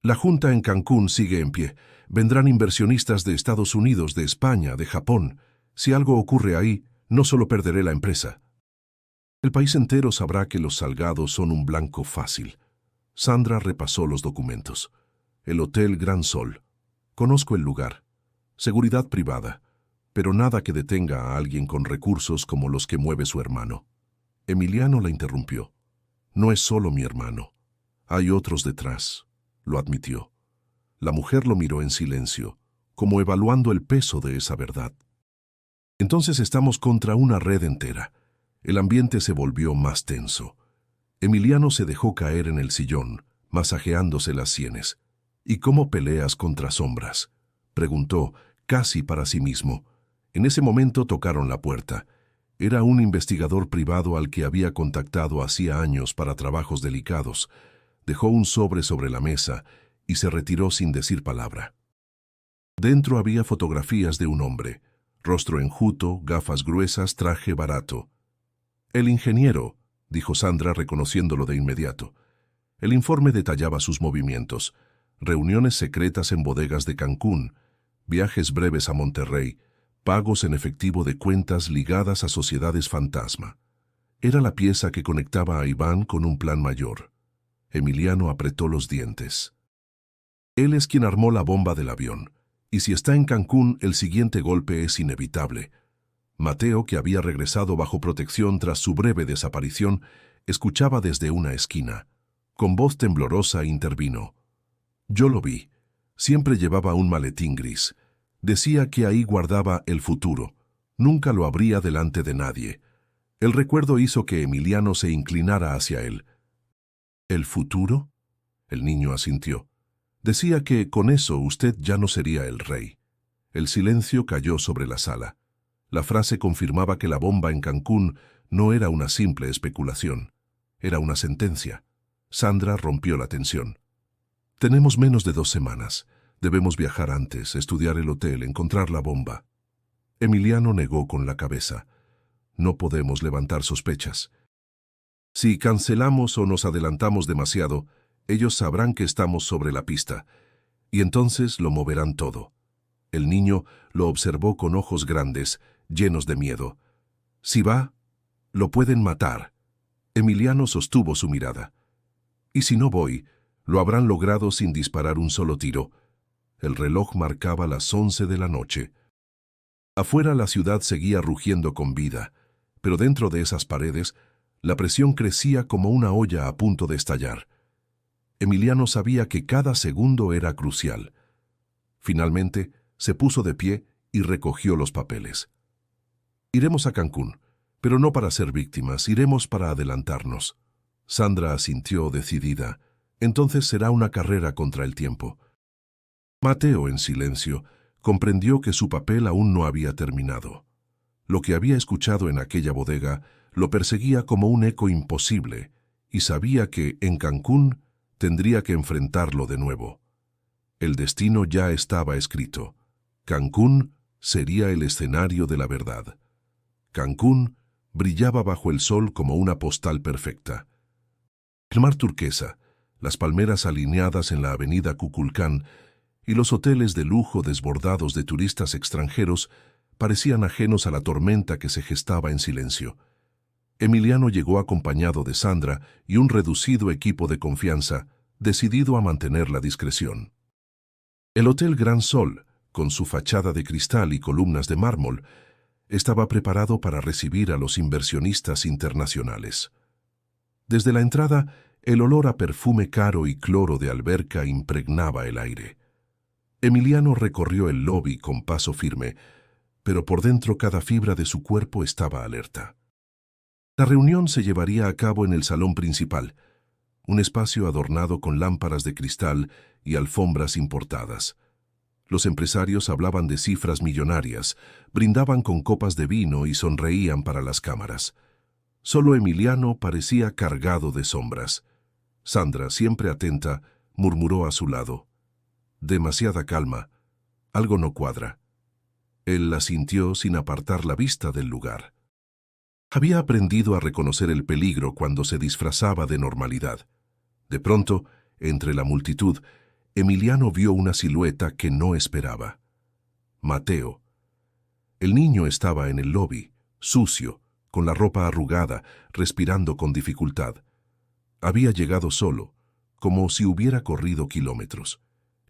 La junta en Cancún sigue en pie. Vendrán inversionistas de Estados Unidos, de España, de Japón. Si algo ocurre ahí, no solo perderé la empresa. El país entero sabrá que los Salgados son un blanco fácil. Sandra repasó los documentos. El Hotel Gran Sol. Conozco el lugar. Seguridad privada. Pero nada que detenga a alguien con recursos como los que mueve su hermano. Emiliano la interrumpió. No es solo mi hermano. Hay otros detrás, lo admitió. La mujer lo miró en silencio, como evaluando el peso de esa verdad. Entonces estamos contra una red entera. El ambiente se volvió más tenso. Emiliano se dejó caer en el sillón, masajeándose las sienes. ¿Y cómo peleas contra sombras?, preguntó, casi para sí mismo. En ese momento tocaron la puerta. Era un investigador privado al que había contactado hacía años para trabajos delicados. Dejó un sobre la mesa y se retiró sin decir palabra. Dentro había fotografías de un hombre, rostro enjuto, gafas gruesas, traje barato. «El ingeniero», dijo Sandra reconociéndolo de inmediato. El informe detallaba sus movimientos: reuniones secretas en bodegas de Cancún, viajes breves a Monterrey, pagos en efectivo de cuentas ligadas a sociedades fantasma. Era la pieza que conectaba a Iván con un plan mayor. Emiliano apretó los dientes. Él es quien armó la bomba del avión, y si está en Cancún, el siguiente golpe es inevitable. Mateo, que había regresado bajo protección tras su breve desaparición, escuchaba desde una esquina. Con voz temblorosa intervino. «Yo lo vi. Siempre llevaba un maletín gris. Decía que ahí guardaba el futuro. Nunca lo abría delante de nadie». El recuerdo hizo que Emiliano se inclinara hacia él. «¿El futuro?», el niño asintió. «Decía que con eso usted ya no sería el rey». El silencio cayó sobre la sala. La frase confirmaba que la bomba en Cancún no era una simple especulación. Era una sentencia. Sandra rompió la tensión. «Tenemos menos de 2 semanas. Debemos viajar antes, estudiar el hotel, encontrar la bomba». Emiliano negó con la cabeza. «No podemos levantar sospechas. Si cancelamos o nos adelantamos demasiado, ellos sabrán que estamos sobre la pista, y entonces lo moverán todo». El niño lo observó con ojos grandes, llenos de miedo. «Si va, lo pueden matar». Emiliano sostuvo su mirada. «¿Y si no voy? Lo habrán logrado sin disparar un solo tiro». El reloj marcaba las 11 de la noche. Afuera la ciudad seguía rugiendo con vida, pero dentro de esas paredes la presión crecía como una olla a punto de estallar. Emiliano sabía que cada segundo era crucial. Finalmente, se puso de pie y recogió los papeles. Iremos a Cancún, pero no para ser víctimas, iremos para adelantarnos. Sandra asintió decidida. Entonces será una carrera contra el tiempo. Mateo, en silencio, comprendió que su papel aún no había terminado. Lo que había escuchado en aquella bodega lo perseguía como un eco imposible, y sabía que, en Cancún, tendría que enfrentarlo de nuevo. El destino ya estaba escrito. Cancún sería el escenario de la verdad. Cancún brillaba bajo el sol como una postal perfecta. El mar turquesa, las palmeras alineadas en la avenida Kukulcán y los hoteles de lujo desbordados de turistas extranjeros parecían ajenos a la tormenta que se gestaba en silencio. Emiliano llegó acompañado de Sandra y un reducido equipo de confianza, decidido a mantener la discreción. El Hotel Gran Sol, con su fachada de cristal y columnas de mármol, estaba preparado para recibir a los inversionistas internacionales. Desde la entrada, el olor a perfume caro y cloro de alberca impregnaba el aire. Emiliano recorrió el lobby con paso firme, pero por dentro cada fibra de su cuerpo estaba alerta. La reunión se llevaría a cabo en el salón principal, un espacio adornado con lámparas de cristal y alfombras importadas. Los empresarios hablaban de cifras millonarias, brindaban con copas de vino y sonreían para las cámaras. Solo Emiliano parecía cargado de sombras. Sandra, siempre atenta, murmuró a su lado: «Demasiada calma. Algo no cuadra». Él la sintió sin apartar la vista del lugar. Había aprendido a reconocer el peligro cuando se disfrazaba de normalidad. De pronto, entre la multitud, Emiliano vio una silueta que no esperaba. Mateo. El niño estaba en el lobby, sucio, con la ropa arrugada, respirando con dificultad. Había llegado solo, como si hubiera corrido kilómetros.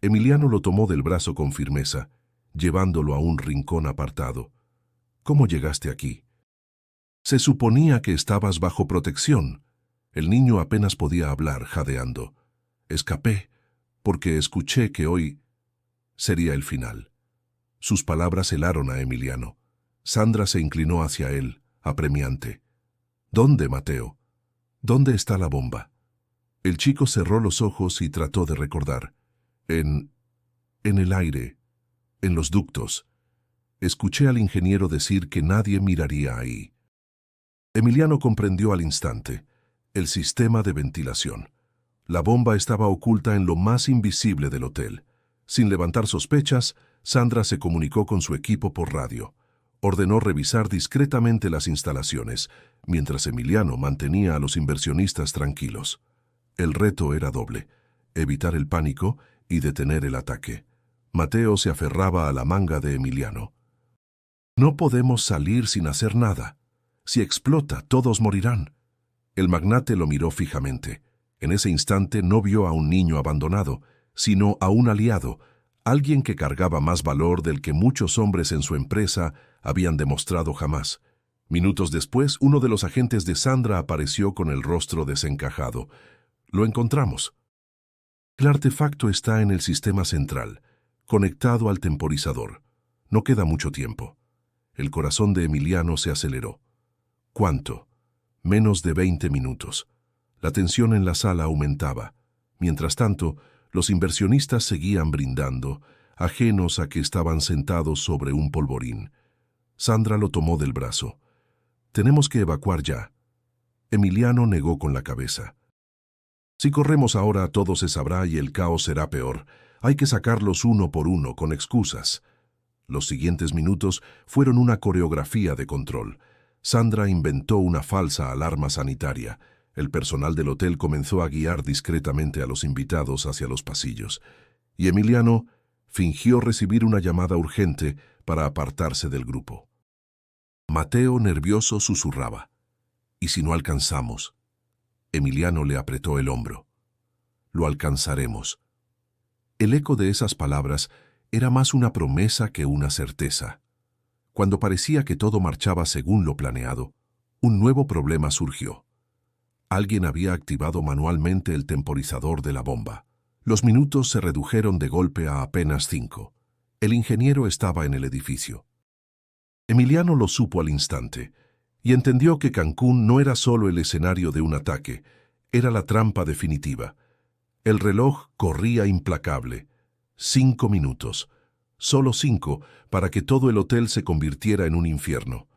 Emiliano lo tomó del brazo con firmeza, llevándolo a un rincón apartado. «¿Cómo llegaste aquí?» «Se suponía que estabas bajo protección». El niño apenas podía hablar, jadeando. «Escapé, porque escuché que hoy sería el final». Sus palabras helaron a Emiliano. Sandra se inclinó hacia él, apremiante. «¿Dónde, Mateo? ¿Dónde está la bomba?» El chico cerró los ojos y trató de recordar. En el aire, en los ductos. Escuché al ingeniero decir que nadie miraría ahí. Emiliano comprendió al instante. El sistema de ventilación. La bomba estaba oculta en lo más invisible del hotel. Sin levantar sospechas, Sandra se comunicó con su equipo por radio. Ordenó revisar discretamente las instalaciones, mientras Emiliano mantenía a los inversionistas tranquilos. El reto era doble: evitar el pánico y detener el ataque. Mateo se aferraba a la manga de Emiliano. «No podemos salir sin hacer nada. Si explota, todos morirán». El magnate lo miró fijamente. En ese instante no vio a un niño abandonado, sino a un aliado, alguien que cargaba más valor del que muchos hombres en su empresa habían demostrado jamás. Minutos después, uno de los agentes de Sandra apareció con el rostro desencajado. «Lo encontramos. El artefacto está en el sistema central, conectado al temporizador. No queda mucho tiempo». El corazón de Emiliano se aceleró. ¿Cuánto? Menos de 20 minutos. La tensión en la sala aumentaba. Mientras tanto, los inversionistas seguían brindando, ajenos a que estaban sentados sobre un polvorín. Sandra lo tomó del brazo. «Tenemos que evacuar ya». Emiliano negó con la cabeza. «Si corremos ahora, todo se sabrá y el caos será peor. Hay que sacarlos uno por uno, con excusas». Los siguientes minutos fueron una coreografía de control. Sandra inventó una falsa alarma sanitaria. El personal del hotel comenzó a guiar discretamente a los invitados hacia los pasillos. Y Emiliano fingió recibir una llamada urgente para apartarse del grupo. Mateo, nervioso, susurraba: «¿Y si no alcanzamos?» Emiliano le apretó el hombro. «Lo alcanzaremos». El eco de esas palabras era más una promesa que una certeza. Cuando parecía que todo marchaba según lo planeado, un nuevo problema surgió. Alguien había activado manualmente el temporizador de la bomba. Los minutos se redujeron de golpe a apenas 5. El ingeniero estaba en el edificio. Emiliano lo supo al instante y entendió que Cancún no era solo el escenario de un ataque, era la trampa definitiva. El reloj corría implacable. 5 minutos. Solo 5 para que todo el hotel se convirtiera en un infierno.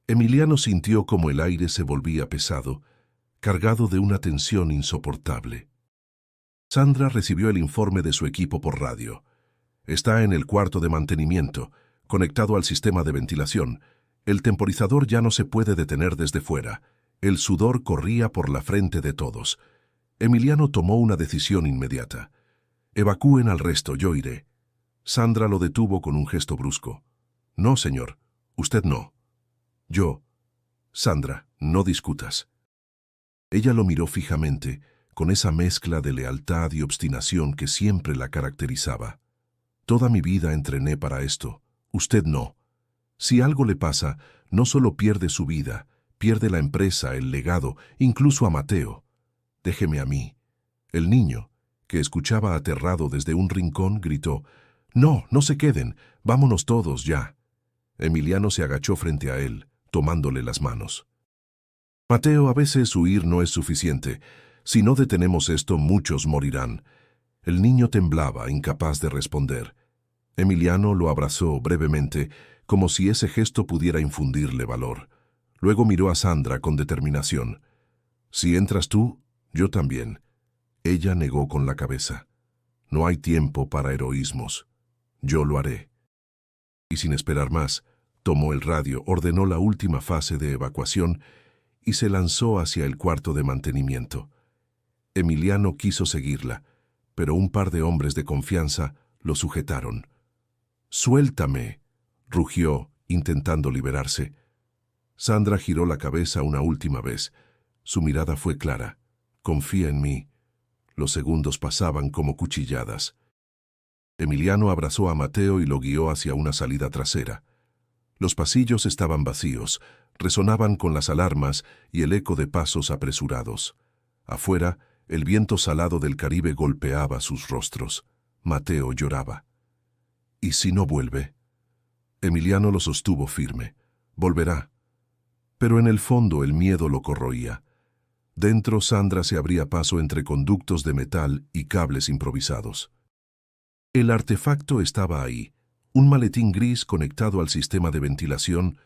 Emiliano sintió como el aire se volvía pesado, cargado de una tensión insoportable. Sandra recibió el informe de su equipo por radio. Está en el cuarto de mantenimiento, conectado al sistema de ventilación. El temporizador ya no se puede detener desde fuera. El sudor corría por la frente de todos. Emiliano tomó una decisión inmediata. Evacúen al resto, yo iré. Sandra lo detuvo con un gesto brusco. No, señor, usted no. Yo. Sandra, no discutas. Ella lo miró fijamente, con esa mezcla de lealtad y obstinación que siempre la caracterizaba. Toda mi vida entrené para esto. Usted no. Si algo le pasa, no solo pierde su vida, pierde la empresa, el legado, incluso a Mateo. Déjeme a mí. El niño, que escuchaba aterrado desde un rincón, gritó: «No, no se queden, vámonos todos ya». Emiliano se agachó frente a él, tomándole las manos. «Mateo, a veces huir no es suficiente. Si no detenemos esto, muchos morirán». El niño temblaba, incapaz de responder. Emiliano lo abrazó brevemente, como si ese gesto pudiera infundirle valor. Luego miró a Sandra con determinación. «Si entras tú, yo también». Ella negó con la cabeza. «No hay tiempo para heroísmos. Yo lo haré». Y sin esperar más, tomó el radio, ordenó la última fase de evacuación y se lanzó hacia el cuarto de mantenimiento. Emiliano quiso seguirla, pero un par de hombres de confianza lo sujetaron. «Suéltame», rugió, intentando liberarse. Sandra giró la cabeza una última vez. Su mirada fue clara. «Confía en mí». Los segundos pasaban como cuchilladas. Emiliano abrazó a Mateo y lo guió hacia una salida trasera. Los pasillos estaban vacíos, resonaban con las alarmas y el eco de pasos apresurados. Afuera, el viento salado del Caribe golpeaba sus rostros. Mateo lloraba. «¿Y si no vuelve?» Emiliano lo sostuvo firme. «Volverá». Pero en el fondo el miedo lo corroía. Dentro, Sandra se abría paso entre conductos de metal y cables improvisados. El artefacto estaba ahí, un maletín gris conectado al sistema de ventilación,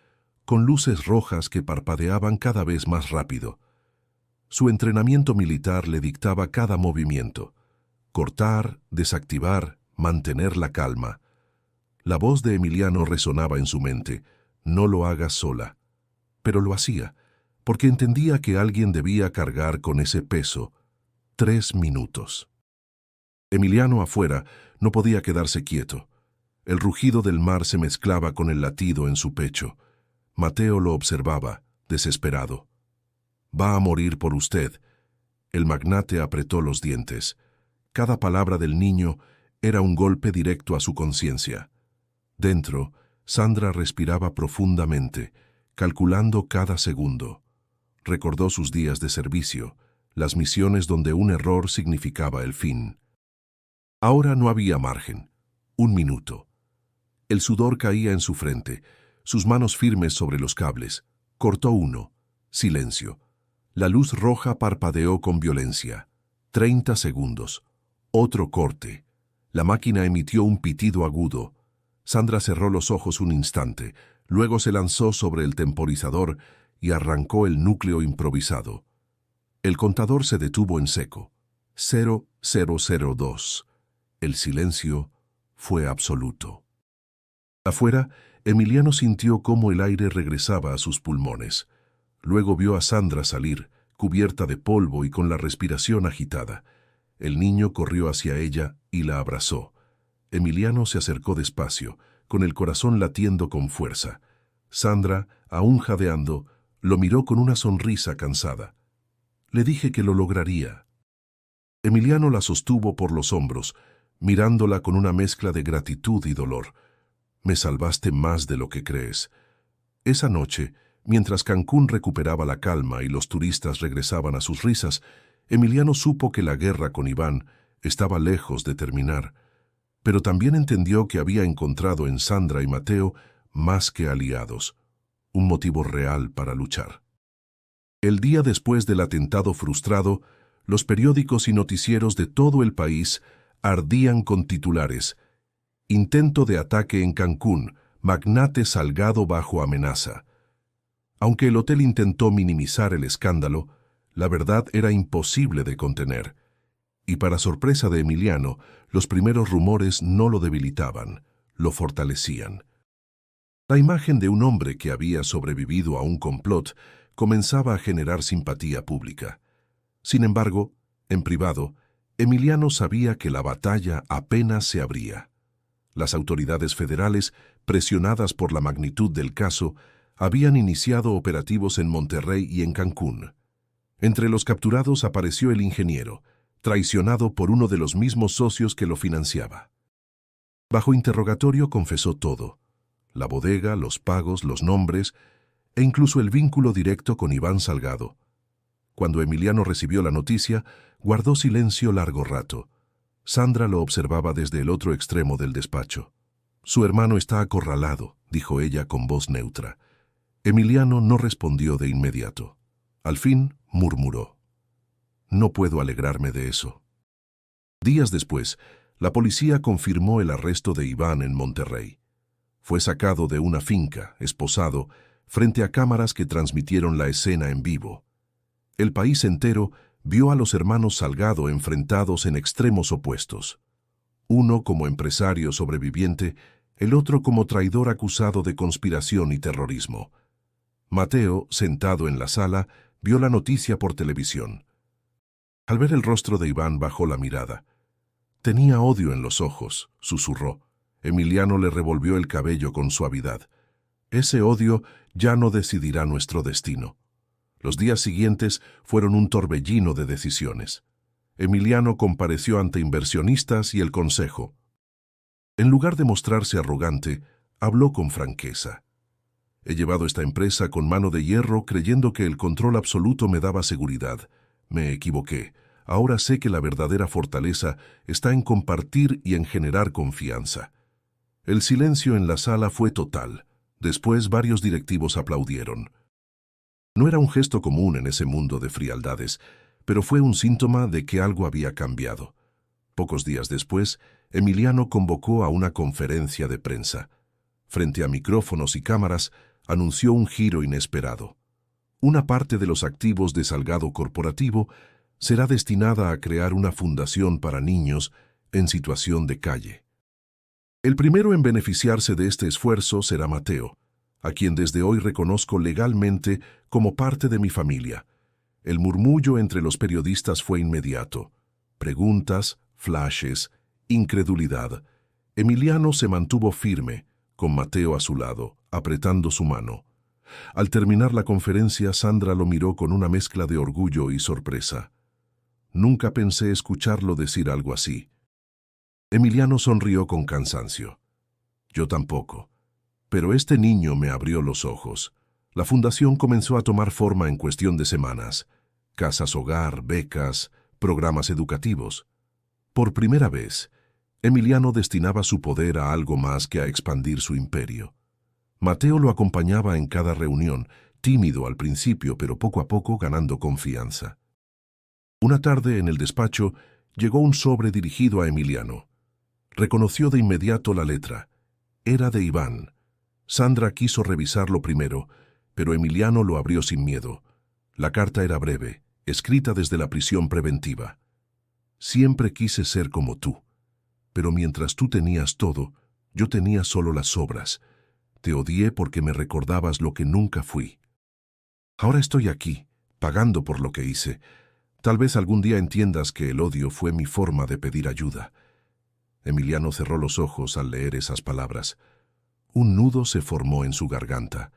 con luces rojas que parpadeaban cada vez más rápido. Su entrenamiento militar le dictaba cada movimiento: cortar, desactivar, mantener la calma. La voz de Emiliano resonaba en su mente: «No lo hagas sola». Pero lo hacía, porque entendía que alguien debía cargar con ese peso. 3 minutos. Emiliano afuera no podía quedarse quieto. El rugido del mar se mezclaba con el latido en su pecho. Mateo lo observaba, desesperado. «Va a morir por usted». El magnate apretó los dientes. Cada palabra del niño era un golpe directo a su conciencia. Dentro, Sandra respiraba profundamente, calculando cada segundo. Recordó sus días de servicio, las misiones donde un error significaba el fin. Ahora no había margen. 1 minuto. El sudor caía en su frente, sus manos firmes sobre los cables. Cortó uno. Silencio. La luz roja parpadeó con violencia. 30 segundos. Otro corte. La máquina emitió un pitido agudo. Sandra cerró los ojos un instante, luego se lanzó sobre el temporizador y arrancó el núcleo improvisado. El contador se detuvo en seco. 0002. El silencio fue absoluto. Afuera, Emiliano sintió cómo el aire regresaba a sus pulmones. Luego vio a Sandra salir, cubierta de polvo y con la respiración agitada. El niño corrió hacia ella y la abrazó. Emiliano se acercó despacio, con el corazón latiendo con fuerza. Sandra, aún jadeando, lo miró con una sonrisa cansada. «Le dije que lo lograría». Emiliano la sostuvo por los hombros, mirándola con una mezcla de gratitud y dolor. «Me salvaste más de lo que crees». Esa noche, mientras Cancún recuperaba la calma y los turistas regresaban a sus risas, Emiliano supo que la guerra con Iván estaba lejos de terminar. pero también entendió que había encontrado en Sandra y Mateo más que aliados, un motivo real para luchar. El día después del atentado frustrado, los periódicos y noticieros de todo el país ardían con titulares: intento de ataque en Cancún, magnate Salgado bajo amenaza. Aunque el hotel intentó minimizar el escándalo, la verdad era imposible de contener. Y para sorpresa de Emiliano, los primeros rumores no lo debilitaban, lo fortalecían. La imagen de un hombre que había sobrevivido a un complot comenzaba a generar simpatía pública. Sin embargo, en privado, Emiliano sabía que la batalla apenas se abría. Las autoridades federales, presionadas por la magnitud del caso, habían iniciado operativos en Monterrey y en Cancún. Entre los capturados apareció el ingeniero, traicionado por uno de los mismos socios que lo financiaba. Bajo interrogatorio confesó todo: la bodega, los pagos, los nombres e incluso el vínculo directo con Iván Salgado. Cuando Emiliano recibió la noticia, guardó silencio largo rato. Sandra lo observaba desde el otro extremo del despacho. «Su hermano está acorralado», dijo ella con voz neutra. Emiliano no respondió de inmediato. Al fin murmuró: «No puedo alegrarme de eso». Días después, la policía confirmó el arresto de Iván en Monterrey. Fue sacado de una finca, esposado, frente a cámaras que transmitieron la escena en vivo. El país entero vio a los hermanos Salgado enfrentados en extremos opuestos. Uno como empresario sobreviviente, el otro como traidor acusado de conspiración y terrorismo. Mateo, sentado en la sala, vio la noticia por televisión. Al ver el rostro de Iván bajó la mirada. «Tenía odio en los ojos», susurró. Emiliano le revolvió el cabello con suavidad. «Ese odio ya no decidirá nuestro destino». Los días siguientes fueron un torbellino de decisiones. Emiliano compareció ante inversionistas y el consejo. En lugar de mostrarse arrogante, habló con franqueza. «He llevado esta empresa con mano de hierro creyendo que el control absoluto me daba seguridad. Me equivoqué. Ahora sé que la verdadera fortaleza está en compartir y en generar confianza». El silencio en la sala fue total. Después varios directivos aplaudieron. No era un gesto común en ese mundo de frialdades, pero fue un síntoma de que algo había cambiado. Pocos días después, Emiliano convocó a una conferencia de prensa. Frente a micrófonos y cámaras, anunció un giro inesperado. Una parte de los activos de Salgado Corporativo será destinada a crear una fundación para niños en situación de calle. El primero en beneficiarse de este esfuerzo será Mateo, a quien desde hoy reconozco legalmente como parte de mi familia. El murmullo entre los periodistas fue inmediato. Preguntas, flashes, incredulidad. Emiliano se mantuvo firme, con Mateo a su lado, apretando su mano. Al terminar la conferencia, Sandra lo miró con una mezcla de orgullo y sorpresa. Nunca pensé escucharlo decir algo así. Emiliano sonrió con cansancio. Yo tampoco. Pero este niño me abrió los ojos. La fundación comenzó a tomar forma en cuestión de semanas. Casas hogar, becas, programas educativos. Por primera vez, Emiliano destinaba su poder a algo más que a expandir su imperio. Mateo lo acompañaba en cada reunión, tímido al principio, pero poco a poco ganando confianza. Una tarde en el despacho llegó un sobre dirigido a Emiliano. Reconoció de inmediato la letra. Era de Iván. Sandra quiso revisarlo primero, pero Emiliano lo abrió sin miedo. La carta era breve, escrita desde la prisión preventiva. Siempre quise ser como tú, pero mientras tú tenías todo, yo tenía solo las sobras. Te odié porque me recordabas lo que nunca fui. Ahora estoy aquí, pagando por lo que hice. Tal vez algún día entiendas que el odio fue mi forma de pedir ayuda». Emiliano cerró los ojos al leer esas palabras. Un nudo se formó en su garganta.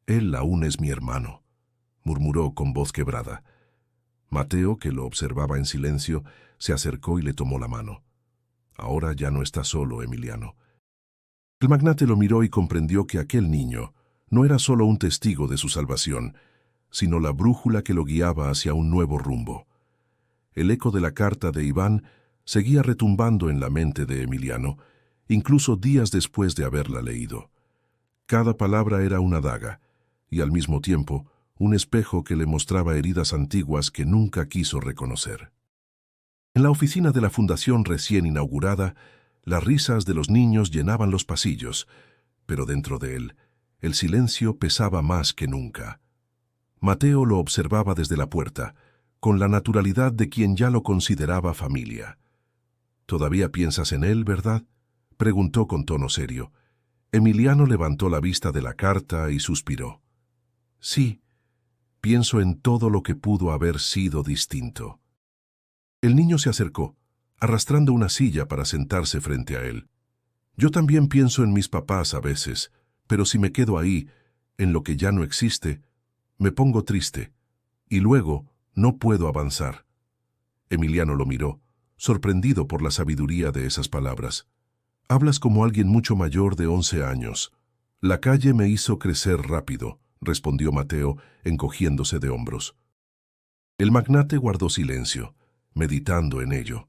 «Él aún es mi hermano», murmuró con voz quebrada. Mateo, que lo observaba en silencio, se acercó y le tomó la mano. «Ahora ya no está solo, Emiliano». El magnate lo miró y comprendió que aquel niño no era solo un testigo de su salvación, sino la brújula que lo guiaba hacia un nuevo rumbo. El eco de la carta de Iván seguía retumbando en la mente de Emiliano, incluso días después de haberla leído. Cada palabra era una daga, y al mismo tiempo un espejo que le mostraba heridas antiguas que nunca quiso reconocer. En la oficina de la fundación recién inaugurada, las risas de los niños llenaban los pasillos, pero dentro de él, el silencio pesaba más que nunca. Mateo lo observaba desde la puerta, con la naturalidad de quien ya lo consideraba familia. «¿Todavía piensas en él, verdad?», preguntó con tono serio. Emiliano levantó la vista de la carta y suspiró. «Sí, pienso en todo lo que pudo haber sido distinto». El niño se acercó, arrastrando una silla para sentarse frente a él. «Yo también pienso en mis papás a veces, pero si me quedo ahí, en lo que ya no existe, me pongo triste, y luego no puedo avanzar». Emiliano lo miró, sorprendido por la sabiduría de esas palabras. «Hablas como alguien mucho mayor de 11 años. La calle me hizo crecer rápido», respondió Mateo, encogiéndose de hombros. El magnate guardó silencio, meditando en ello.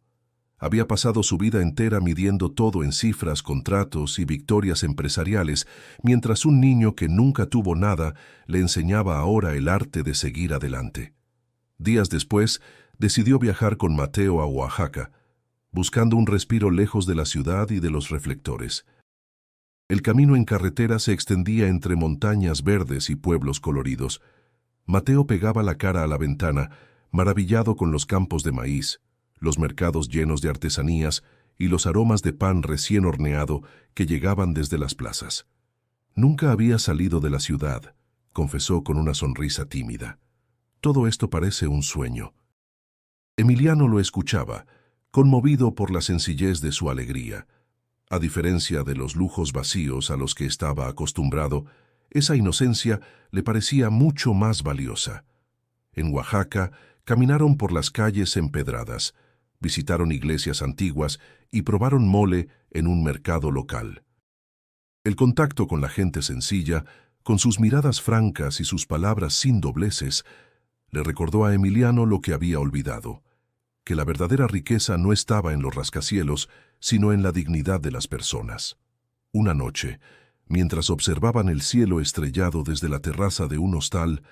Había pasado su vida entera midiendo todo en cifras, contratos y victorias empresariales, mientras un niño que nunca tuvo nada le enseñaba ahora el arte de seguir adelante. Días después, decidió viajar con Mateo a Oaxaca, buscando un respiro lejos de la ciudad y de los reflectores. El camino en carretera se extendía entre montañas verdes y pueblos coloridos. Mateo pegaba la cara a la ventana, maravillado con los campos de maíz, los mercados llenos de artesanías y los aromas de pan recién horneado que llegaban desde las plazas. «Nunca había salido de la ciudad», confesó con una sonrisa tímida. «Todo esto parece un sueño». Emiliano lo escuchaba, conmovido por la sencillez de su alegría. A diferencia de los lujos vacíos a los que estaba acostumbrado, esa inocencia le parecía mucho más valiosa. En Oaxaca, caminaron por las calles empedradas, visitaron iglesias antiguas y probaron mole en un mercado local. El contacto con la gente sencilla, con sus miradas francas y sus palabras sin dobleces, le recordó a Emiliano lo que había olvidado, que la verdadera riqueza no estaba en los rascacielos, sino en la dignidad de las personas. Una noche, mientras observaban el cielo estrellado desde la terraza de un hostal,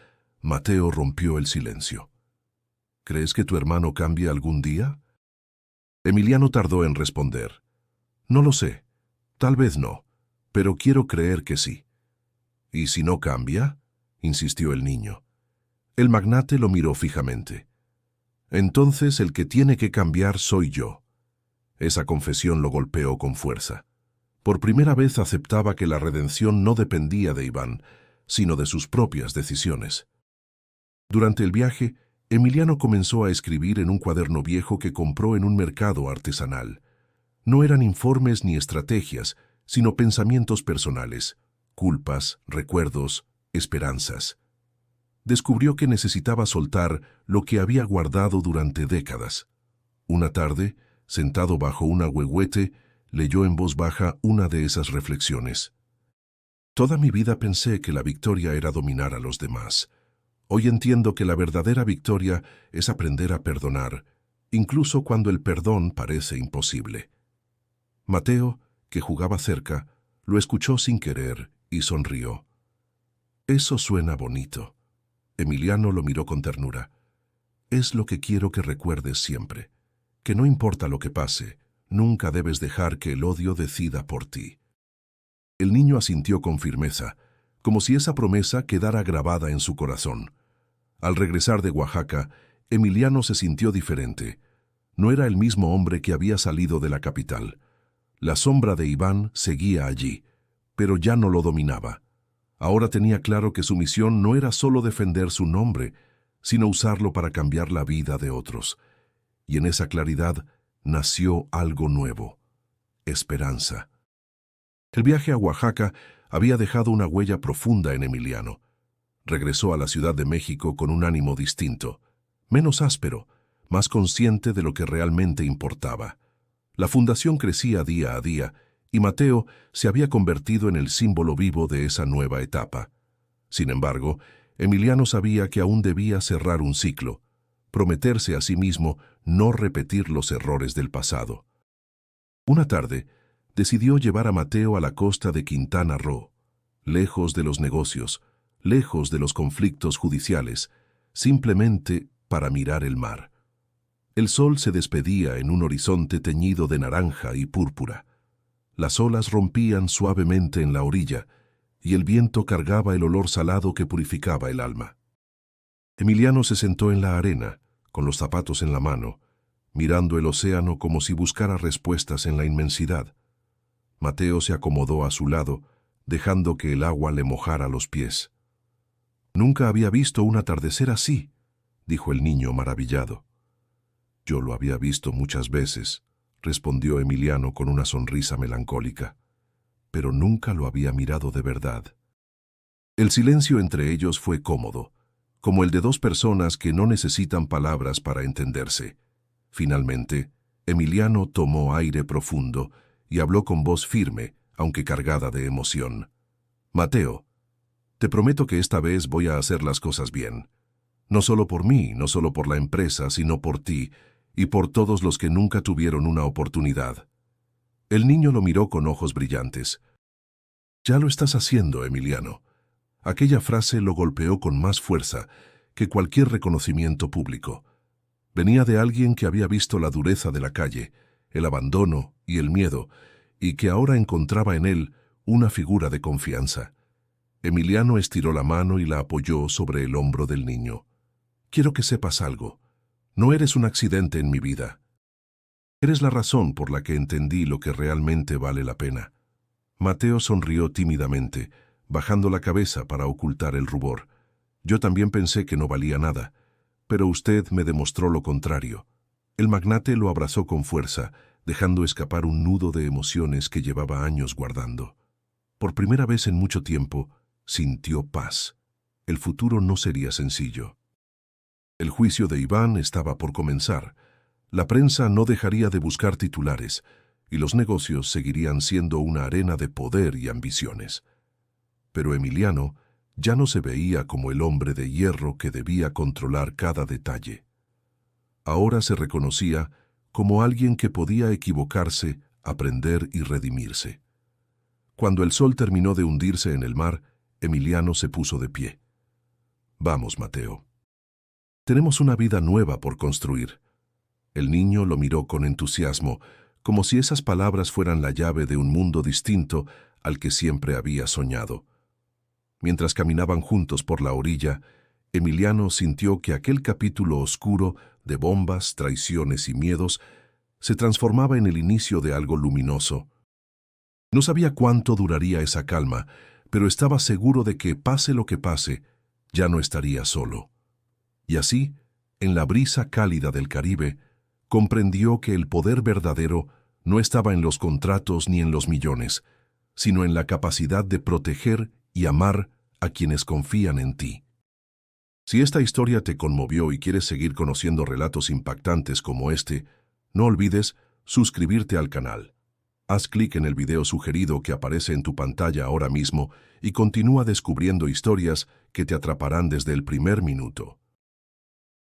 Mateo rompió el silencio. «¿Crees que tu hermano cambie algún día?». Emiliano tardó en responder. «No lo sé. Tal vez no, pero quiero creer que sí». «¿Y si no cambia?», insistió el niño. El magnate lo miró fijamente. «Entonces el que tiene que cambiar soy yo». Esa confesión lo golpeó con fuerza. Por primera vez aceptaba que la redención no dependía de Iván, sino de sus propias decisiones. Durante el viaje, Emiliano comenzó a escribir en un cuaderno viejo que compró en un mercado artesanal. No eran informes ni estrategias, sino pensamientos personales, culpas, recuerdos, esperanzas. Descubrió que necesitaba soltar lo que había guardado durante décadas. Una tarde, sentado bajo un ahuehuete, leyó en voz baja una de esas reflexiones. «Toda mi vida pensé que la victoria era dominar a los demás. Hoy entiendo que la verdadera victoria es aprender a perdonar, incluso cuando el perdón parece imposible». Mateo, que jugaba cerca, lo escuchó sin querer y sonrió. «Eso suena bonito». Emiliano lo miró con ternura. «Es lo que quiero que recuerdes siempre, que no importa lo que pase, nunca debes dejar que el odio decida por ti». El niño asintió con firmeza, como si esa promesa quedara grabada en su corazón. Al regresar de Oaxaca, Emiliano se sintió diferente. No era el mismo hombre que había salido de la capital. La sombra de Iván seguía allí, pero ya no lo dominaba. Ahora tenía claro que su misión no era solo defender su nombre, sino usarlo para cambiar la vida de otros. Y en esa claridad nació algo nuevo: esperanza. El viaje a Oaxaca había dejado una huella profunda en Emiliano. Regresó a la Ciudad de México con un ánimo distinto, menos áspero, más consciente de lo que realmente importaba. La fundación crecía día a día, y Mateo se había convertido en el símbolo vivo de esa nueva etapa. Sin embargo, Emiliano sabía que aún debía cerrar un ciclo, prometerse a sí mismo no repetir los errores del pasado. Una tarde, decidió llevar a Mateo a la costa de Quintana Roo, lejos de los negocios, lejos de los conflictos judiciales, simplemente para mirar el mar. El sol se despedía en un horizonte teñido de naranja y púrpura. Las olas rompían suavemente en la orilla, y el viento cargaba el olor salado que purificaba el alma. Emiliano se sentó en la arena, con los zapatos en la mano, mirando el océano como si buscara respuestas en la inmensidad. Mateo se acomodó a su lado, dejando que el agua le mojara los pies. «Nunca había visto un atardecer así», dijo el niño maravillado. «Yo lo había visto muchas veces», respondió Emiliano con una sonrisa melancólica, «pero nunca lo había mirado de verdad». El silencio entre ellos fue cómodo, como el de dos personas que no necesitan palabras para entenderse. Finalmente, Emiliano tomó aire profundo y habló con voz firme, aunque cargada de emoción. «Mateo, te prometo que esta vez voy a hacer las cosas bien. No solo por mí, no solo por la empresa, sino por ti y por todos los que nunca tuvieron una oportunidad». El niño lo miró con ojos brillantes. «Ya lo estás haciendo, Emiliano». Aquella frase lo golpeó con más fuerza que cualquier reconocimiento público. Venía de alguien que había visto la dureza de la calle, el abandono y el miedo, y que ahora encontraba en él una figura de confianza. Emiliano estiró la mano y la apoyó sobre el hombro del niño. «Quiero que sepas algo. No eres un accidente en mi vida. Eres la razón por la que entendí lo que realmente vale la pena». Mateo sonrió tímidamente, bajando la cabeza para ocultar el rubor. «Yo también pensé que no valía nada, pero usted me demostró lo contrario». El magnate lo abrazó con fuerza, dejando escapar un nudo de emociones que llevaba años guardando. Por primera vez en mucho tiempo, sintió paz. El futuro no sería sencillo. El juicio de Iván estaba por comenzar. La prensa no dejaría de buscar titulares, y los negocios seguirían siendo una arena de poder y ambiciones. Pero Emiliano ya no se veía como el hombre de hierro que debía controlar cada detalle. Ahora se reconocía como alguien que podía equivocarse, aprender y redimirse. Cuando el sol terminó de hundirse en el mar, Emiliano se puso de pie. «Vamos, Mateo. Tenemos una vida nueva por construir». El niño lo miró con entusiasmo, como si esas palabras fueran la llave de un mundo distinto al que siempre había soñado. Mientras caminaban juntos por la orilla, Emiliano sintió que aquel capítulo oscuro de bombas, traiciones y miedos se transformaba en el inicio de algo luminoso. No sabía cuánto duraría esa calma, pero estaba seguro de que, pase lo que pase, ya no estaría solo. Y así, en la brisa cálida del Caribe, comprendió que el poder verdadero no estaba en los contratos ni en los millones, sino en la capacidad de proteger y amar a quienes confían en ti. Si esta historia te conmovió y quieres seguir conociendo relatos impactantes como este, no olvides suscribirte al canal. Haz clic en el video sugerido que aparece en tu pantalla ahora mismo y continúa descubriendo historias que te atraparán desde el primer minuto.